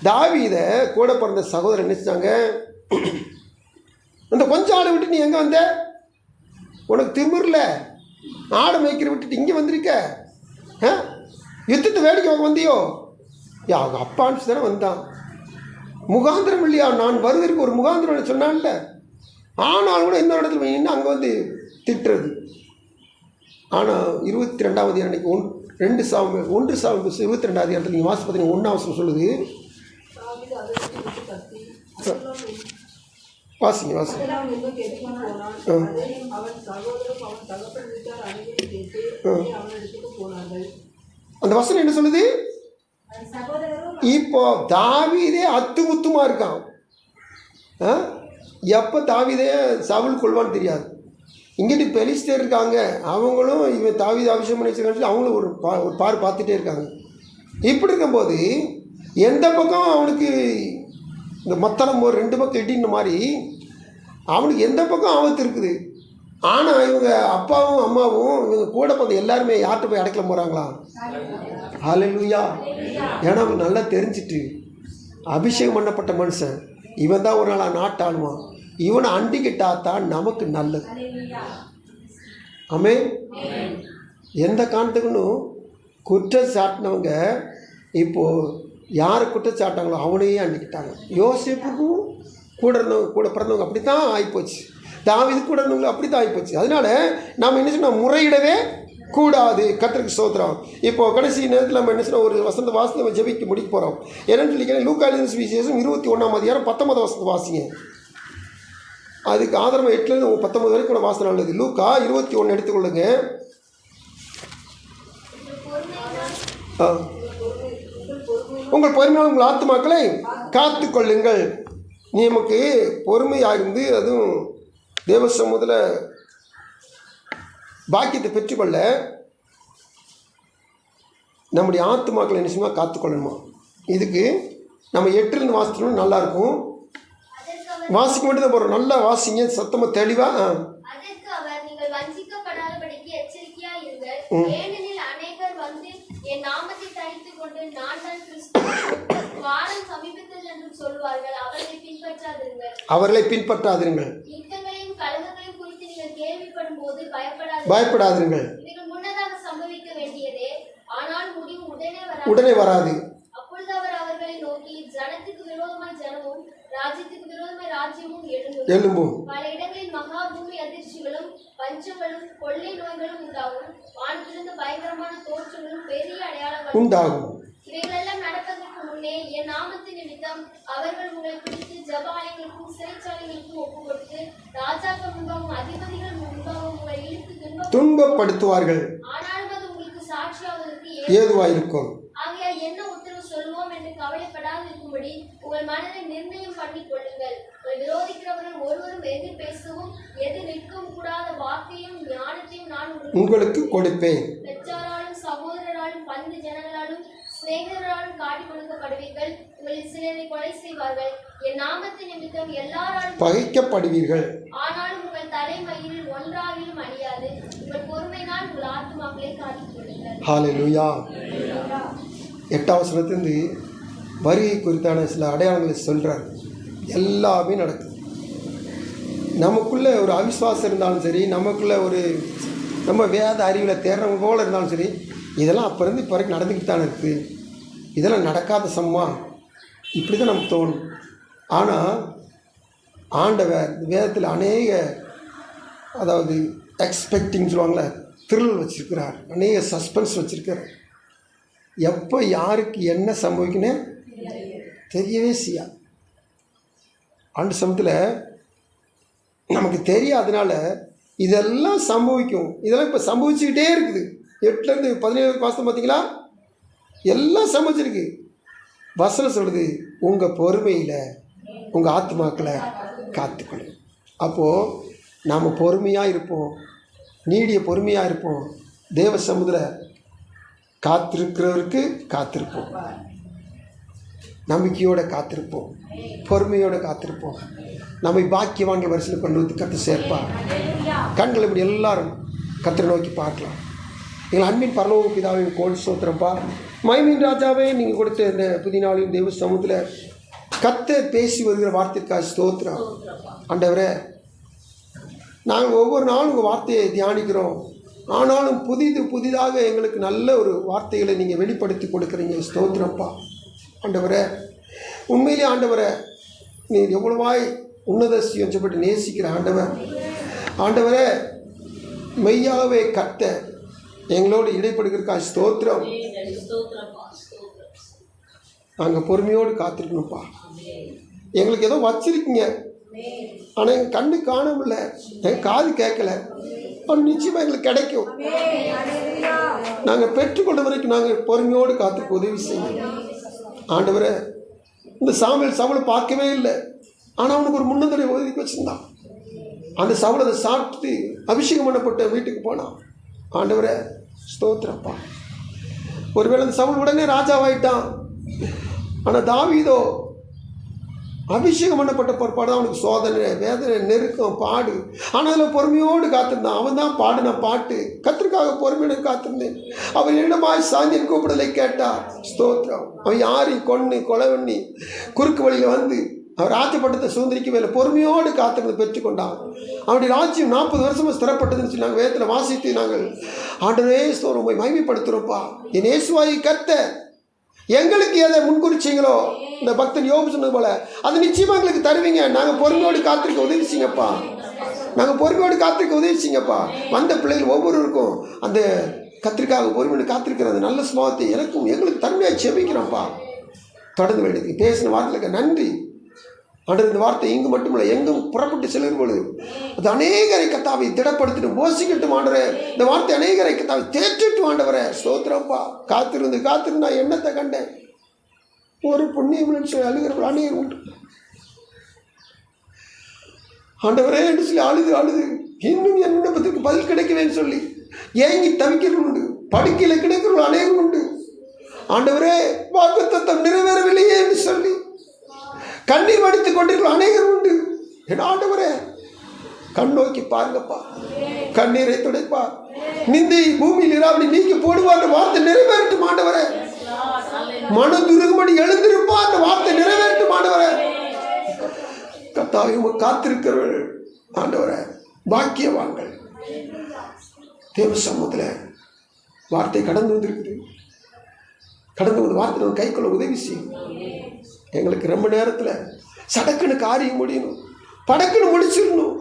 தாவீதை கூட பிறந்த சகோதரன் நினைச்சாங்க, அந்த கொஞ்சம் ஆடை விட்டு நீ எங்கே வந்த, உனக்கு திமிரில் ஆடை மேய்க்கிற விட்டுட்டு இங்கே வந்திருக்க, யுத்தத்தை வேடிக்கை வந்தியோ? அவங்க அப்பான்னு தானே வந்தான், முகாந்திரம் இல்லையா, நான் வருவதற்கு ஒரு முகாந்திரம் சொன்னான்ல. ஆனாலும் கூட இன்னொரு இடத்துல நின்று அங்கே வந்து திட்டுறது. ஆனால் 22வது அன்னைக்கு 1 சாமுவேல் 22வது இடத்துல நீங்கள் வாசி பார்த்தீங்கன்னா 1 சொல்லுது. வாசிங்க. அந்த வசனம் என்ன சொல்லுது? இப்போ தாவீதே அத்துமுத்துமா இருக்கான். எப்போ தாவீதே சவுல் கொள்வான்னு தெரியாது. இங்கிட்டு பெலிஸ்தர் இருக்காங்க, அவங்களும் இவன் தாவீது அபிஷேகம் பண்ணி வச்சுருக்கான்னு அவங்களும் ஒரு பார்த்துட்டே இருக்காங்க. இப்படி இருக்கும்போது எந்த பக்கம் அவனுக்கு இந்த மத்தளம் ஒரு 2 பக்கம் இடின மாதிரி அவனுக்கு எந்த பக்கம் ஆபத்து இருக்குது. ஆனால் இவங்க அப்பாவும் அம்மாவும் இவங்க கூட பார்த்து எல்லாருமே யார்கிட்ட போய் அடைக்கல போகிறாங்களா? ஹல்லேலூயா. ஏன்னா அவங்க நல்லா தெரிஞ்சிட்டு அபிஷேகம் பண்ணப்பட்ட மனுஷன் இவன் தான் ஒரு நாள் நாட்டாளுவான், இவனை அண்டிக்கிட்டா தான் நமக்கு நல்லது. ஆமென். எந்த காரணத்துக்குன்னு குற்றம் சாட்டினவங்க இப்போது யாரை குற்றம் சாட்டாங்களோ அவனையே அண்டிக்கிட்டாங்க. யோசேப்புக்கும் கூட பிறந்தவங்க அப்படி தான் ஆகிப்போச்சு, தாவீது கூட இருந்தவங்க அப்படி தான் ஆகிப்போச்சு. அதனால நாம் என்ன சொன்னால் முறையிடவே கூடாது. கர்த்தருக்கு ஸ்தோத்திரம். இப்போது கடைசி நேரத்தில் நம்ம என்ன சொன்னால் ஒரு வசந்த வாசத்தை நம்ம ஜெபிக்க முடிக்க போகிறோம். என்னென்னு சொல்லிக்கிறேன், லூக்கா எழுதின சுவிசேஷம் 21ஆம் அதிகாரம் 19 வசனத்தை வாசிங்க. அதுக்கு ஆதாரமாக 8லேருந்து 19 வரைக்கும் கூட வாசனை உள்ளது. லூக்கா 21 எடுத்துக்கொள்ளுங்க. உங்கள் பொறுமையால் உங்கள் ஆத்துமாக்களை காத்து கொள்ளுங்கள். நீ நமக்கு பொறுமையாக இருந்து அதுவும் தேவ சமூகத்தில் பாக்கியத்தை பெற்றுக்கொள்ள நம்முடைய ஆத்துமாக்களை என்ன செய்யணுமா? காத்துக்கொள்ளணுமா. இதுக்கு நம்ம 8லிருந்து வாசிக்கணும், நல்லாயிருக்கும். வாசிக்க மட்டும் தான் போகிறோம். நல்லா வாசிங்க, சத்தமாக தெளிவாக. அதற்கு அவர், நீங்கள் வஞ்சிக்கப்படாதபடிக்கு எச்சரிக்கையாய் இருங்கள். ஏனெனில் அநேகர் வந்து என் நாமத்தை தரித்துக் கொண்டு நான் தான் கிறிஸ்து, வாரம் சமீபத்தில் என்று சொல்வார்கள். அவர்களை பின்பற்றாதிருங்கள். யுத்தங்களையும் கலகங்களையும் குறித்து நீங்கள் கேள்விப்படும் போது பயப்படாதிருங்கள். இவைகள் முன்னதாக சம்பவிக்க வேண்டியதே, ஆனால் முடிவு உடனே வராது. அப்பொழுது அவர் அவர்களை நோக்கி, ஜனத்துக்கு விரோதமாய் ஜனமும் ராஜ்யத்துக்கு விரோதமாய் ராஜ்யமும் எழும்பும். பல இடங்களில் மகா பூமி அதிர்ச்சிகளும் பஞ்சங்களும் கொள்ளை நோய்களும் உண்டாகும். வானத்திலிருந்து பயங்கரமான தோற்றங்களும் பெரிய அடையாளங்களும் உண்டாகும். இவைகளெல்லாம் நடப்பதற்கு முன்னே என் நாமத்து நிமித்தம் அவர்கள் உங்களை பிடித்து ஜபாலயங்களுக்கும் சிறைச்சாலைகளுக்கும் ஒப்பு கொடுத்து ராஜாக்கள் முன்பாகவும் அதிபதிகள் முன்பாகவும் உங்களை இழுத்து துன்பப்படுத்துவார்கள். ஆனாலும் அது உங்களுக்கு சாட்சியாவதற்கு ஏதுவாயிருக்கும். ஆகையால் என்ன உத்தரவு சொல்லுவோம் என்று கவலைப்படாது இருக்கும்படி உங்கள் மனதை நிர்ணயம் பண்ணிக் கொள்ளுங்கள். உங்களை விரோதிக்கிறவர்கள் ஒருவரும் எதிர் பேசவும் எதிர் நிற்கவும் கூடாத வாக்கையும் ஞானத்தையும் நான் உங்களுக்கு கொடுப்பேன். பெற்றாராலும் சகோதரராலும் பந்து ஜனங்களாலும் சிநேகிதராலும் காட்டி கொடுக்கப்படுவீர்கள். உங்களில் சிலரை கொலை செய்வார்கள். என் நாமத்து நிமித்தம் எல்லாராலும் பகைக்கப்படுவீர்கள். ஆனாலும் உங்கள் தலைமயிரில் ஒன்றாகிலும் அழியாது. உங்கள் பொறுமையினால் உங்கள் ஆத்துமாக்களை காத்துக் கொள்ளுங்கள். ஹல்லேலூயா. 8ஆம் வசனத்திலிருந்து வருகை குறித்தான சில அடையாளங்களை சொல்கிறார். எல்லாமே நடக்குது. நமக்குள்ளே ஒரு அவிசுவாசம் இருந்தாலும் சரி, நமக்குள்ளே ஒரு நம்ம வேத அறிவில் தேர்றவங்க போல இருந்தாலும் சரி, இதெல்லாம் அப்போ இருந்து இப்போ வரைக்கும் நடந்துக்கிட்டு தானே இருக்குது. இதெல்லாம் நடக்காத சம்மா இப்படி தான் நமக்கு தோணும். ஆனால் ஆண்டவர் வேதத்தில் அநேக, அதாவது எக்ஸ்பெக்டிங் சொல்லுவாங்களே, த்ரில் வச்சுருக்கிறார், அநேக சஸ்பென்ஸ் வச்சுருக்கிறார். எப்போ யாருக்கு என்ன சம்பவிக்குன்னு தெரியவே செய்யாது. ஆண்டு சமயத்தில் நமக்கு தெரியாதனால இதெல்லாம் சம்பவிக்கும். இதெல்லாம் இப்போ சம்பவிச்சுக்கிட்டே இருக்குது. 8லேருந்து 17 மாதம் பார்த்தீங்களா, எல்லாம் சம்பவிச்சிருக்கு. வசனம் சொல்லுது, உங்கள் பொறுமையில் உங்கள் ஆத்மாக்களை காத்துக்கணும். அப்போது நாம் பொறுமையாக இருப்போம், நீடிய பொறுமையாக இருப்போம். தேவ சமுதிர காத்திருக்கிறவருக்கு காத்திருப்போம், நம்பிக்கையோடு காத்திருப்போம், பொறுமையோடு காத்திருப்போம். நம்மை பாக்கியவான்கள் வரிசையில் கொண்டு வந்து கற்று சேர்ப்பார். கண்கள் இப்படி எல்லாரும் கத்திர நோக்கி பார்க்கலாம். எங்கள் அன்பின் பரலோக பிதாவின் கோல் ஸ்தோத்திரப்பா. மைமீன் ராஜாவே, நீங்கள் கொடுத்த இந்த புதிய நாளின் தெய்வ சமூகத்தில் கர்த்தர் பேசி வருகிற வார்த்தைக்காக ஸ்தோத்திரம். ஆண்டவரே, நாங்கள் ஒவ்வொரு நாளும் உங்கள் வார்த்தையை தியானிக்கிறோம். ஆனாலும் புதிதாக எங்களுக்கு நல்ல ஒரு வார்த்தைகளை நீங்கள் வெளிப்படுத்தி கொடுக்குறீங்க. ஸ்தோத்திரப்பா. ஆண்டவரே, உண்மையிலே ஆண்டவரே, நீர் எவ்வளவாய் உன்னதசியம் சொல்லப்பட்டு நேசிக்கிற ஆண்டவரே, மெய்யாகவே கர்த்தர் எங்களோடு இடைப்படுகிறதுக்காக ஸ்தோத்திரம். நாங்கள் பொறுமையோடு காத்திருக்கணும்ப்பா. எங்களுக்கு ஏதோ வச்சிருக்கீங்க, ஆனால் எங்கள் கண்ணு காணவில்ல, எங்கள் காது கேட்கல. நிச்சயமாக எங்களுக்கு கிடைக்கும். நாங்கள் பெற்றுக்கொண்ட வரைக்கும் நாங்கள் பொறுமையோடு காத்திருக்க உதவி செய்யும். ஆண்டவரே, இந்த சவுளை பார்க்கவே இல்லை, ஆனால் அவனுக்கு ஒரு முன்னதடை ஒதுக்கி வச்சுருந்தான். அந்த சவுளை அதை சாப்பிட்டு அபிஷேகம் பண்ணப்பட்ட வீட்டுக்கு போனான். ஆண்டவரே, ஸ்தோத்திரப்பா. ஒருவேளை அந்த சவுல் உடனே ராஜாவாயிட்டான். ஆனால் தாவீதோ அபிஷேகம் பண்ணப்பட்ட பிற்பாடு அவனுக்கு சோதனை, வேதனை, நெருக்கம், பாடு. ஆனால் அதில் பொறுமையோடு காத்திருந்தான். அவன் தான் பாடின பாட்டு, கர்த்தருக்காக பொறுமையோடு காத்திருந்தேன். அவன் என்னமாய் சாந்தியன் கூப்பிடலை கேட்டார். ஸ்தோத்திரம். அவன் யாரையும் கொலை பண்ணி குறுக்கு வழியில் வந்து அவன் ராஜ்யப்பட்டத்தை சுதந்திரிக்கவே இல்லை. பொறுமையோடு காத்திருந்து பெற்றுக்கொண்டான். அவனுடைய ராஜ்யம் 40 வருஷமாக ஸ்திரப்பட்டதுன்னு சொல்லி நாங்கள் வேதத்தில் வாசித்து நாங்கள் ஆண்டவரே ஸ்தோத்திரம் போய் மகிமைப்படுத்துகிறோம்ப்பா. என் இயேசுவாய் கர்த்தர் எங்களுக்கு எதை முன்குறிச்சிங்களோ, இந்த பக்தன் யோபு சொன்னது போல, அது நிச்சயமாக எங்களுக்கு தருவீங்க. நாங்கள் பொறுமையோடு காத்திருக்க உதவி செய்யுங்கப்பா. நாங்கள் பொறுமையோடு காத்திருக்க உதவி செய்யுங்கப்பா. வந்த பிள்ளைகள் ஒவ்வொருவருக்கும் அந்த கத்திரிக்காக பொறுமையோடு காத்திருக்கிற அந்த நல்ல சுபாவத்தை எனக்கும் எங்களுக்கு தன்மையாக செபிக்கிறோம்ப்பா. தொடர்ந்து வேண்டியதுக்கு பேசின வார்த்தைகளுக்கு நன்றி. ஆண்டவர், இந்த வார்த்தை இங்கு மட்டுமில்லை, எங்கும் புறப்பட்டு செல்லும் பொழுது அது அநேகரை கத்தாவை திடப்படுத்திட்டு போசிக்கட்டும். ஆண்டவரே, இந்த வார்த்தை அநேகரை கத்தாவை தேற்றிட்டு ஆண்டவரே. ஸ்தோத்திரப்பா. காத்திருந்து நான் எண்ணத்தை கண்டேன். ஒரு புண்ணியம் சொல்லி அழுகிற அநேகர் உண்டு. ஆண்டவரே என்று சொல்லி அழுது இன்னும் என் விண்ணப்பத்திற்கு பதில் கிடைக்கவேன்னு சொல்லி ஏங்கி தவிக்கிறவர்கள் உண்டு. படுக்கையில் கிடைக்கிறவர்கள் அநேகம் உண்டு. ஆண்டவரே வாக்குத்தத்தம் நிறைவேறவில்லையே என்று சொல்லி கண்ணீர் வடித்துக் கொண்டிருக்கிற அநேகர் உண்டு. என் ஆண்டவரே கண் நோக்கி பாருங்கப்பா, கண்ணீரை துடைப்பா, நிந்தை பூமியில் இராவணி நீக்கி போடுவார் வார்த்தை நிறைவேறட்டும் ஆண்டவரே. மனதுருகுமணி எழுந்திருப்பா அந்த வார்த்தை நிறைவேறட்டும் ஆண்டவரே. கர்த்தாவே காத்திருக்கிறவர்கள் ஆண்டவரே பாக்கியவான்கள். தேவ சமூகத்தில் வார்த்தை கடந்து வந்திருக்குது. கடந்து வந்து வார்த்தை நம்ம கைக்குள்ள உதவி செய்யும். எங்களுக்கு ரொம்ப நேரத்தில் சடக்குன்னு காரியம் முடியணும், படக்குன்னு முடிச்சிடணும்,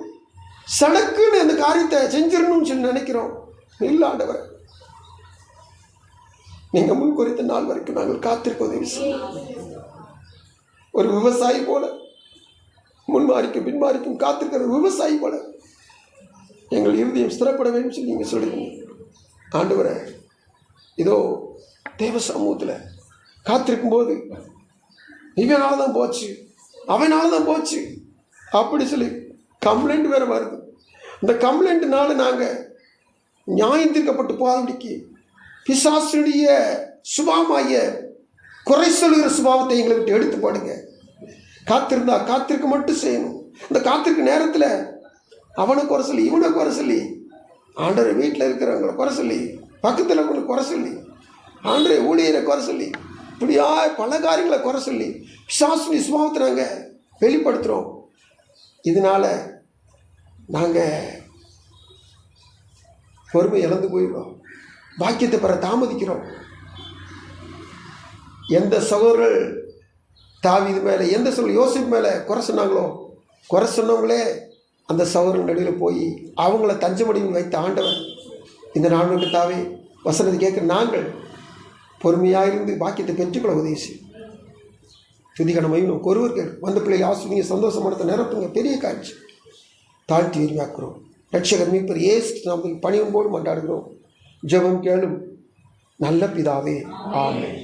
சடக்குன்னு அந்த காரியத்தை செஞ்சிடணும்னு சொல்லி நினைக்கிறோம். இல்லை ஆண்டவரே, நீங்கள் முன் குறித்த நாள் வரைக்கும் நாங்கள் காத்திருக்க உதவி செய்யும். ஒரு விவசாயி போல முன்மாறிக்கும் பின்மாறிக்கும் காத்திருக்கிற விவசாயி போல எங்கள் இருதயம் ஸ்திரப்பட வேண்டும் சொல்லி நீங்கள் சொல்லுங்க ஆண்டவரே. இதோ தேவ சமூகத்தில் காத்திருக்கும் போது இவனால தான் போச்சு, அவனால தான் போச்சு அப்படி சொல்லி கம்ப்ளைண்ட் வேறு வருது. இந்த கம்ப்ளைண்ட்னால நாங்கள் நியாயம் தீர்க்கப்பட்டு போகாதபடிக்கு பிசாசுடைய சுபாவமாகிய குறை சொல்லுகிற சுபாவத்தை எங்களை விட்டு எடுத்து போடுங்க. காத்திருந்தா காத்திருக்க மட்டும் செய்யணும். இந்த காத்திருக்க நேரத்தில் அவனை குறை சொல்லி இவனை குறை சொல்லி ஆண்டவர் வீட்டில் இருக்கிறவங்களை குறை சொல்லி பக்கத்தில் இருக்கிறவங்களை குறை சொல்லி ஆண்டவர் ஊழியரை குறை சொல்லி இப்படியா பல காரியங்களை குறை சொல்லி பிசாசுடைய சுபாவத்தை நாங்கள் வெளிப்படுத்துகிறோம். இதனால் நாங்கள் பொறுமை இழந்து போயிடுறோம், பாக்கியத்தை பெற தாமதிக்கிறோம். எந்த சகோதரர்கள் தாவீது மேலே எந்த யோசேப்பு மேலே குறை சொன்னாங்களோ, குறை சொன்னவங்களே அந்த சகோதரன் நடுவில் போய் அவங்கள தஞ்சமடியில் வைத்த ஆண்டவர் இந்த நான்கு தாவே வசனத்தை கேட்குற நாங்கள் பொறுமையாக இருந்து பாக்கியத்தை பெற்றுக்கொள்ள உதவி செய்யும். துதிகணமையும் நமக்கு ஒருவர்கள் வந்த பிள்ளைகள் ஆசிரியங்க சந்தோஷமானத்தை நிரப்புங்க. பெரிய காட்சி தாழ்த்தி விரிவாக்குறோம். ரட்சகர் மீட்பர் இயேசு நாமத்தில் பணியும்போடு மன்றாடுகிறோம். ஜெபம் கேளும் நல்ல பிதாவே, ஆமென்.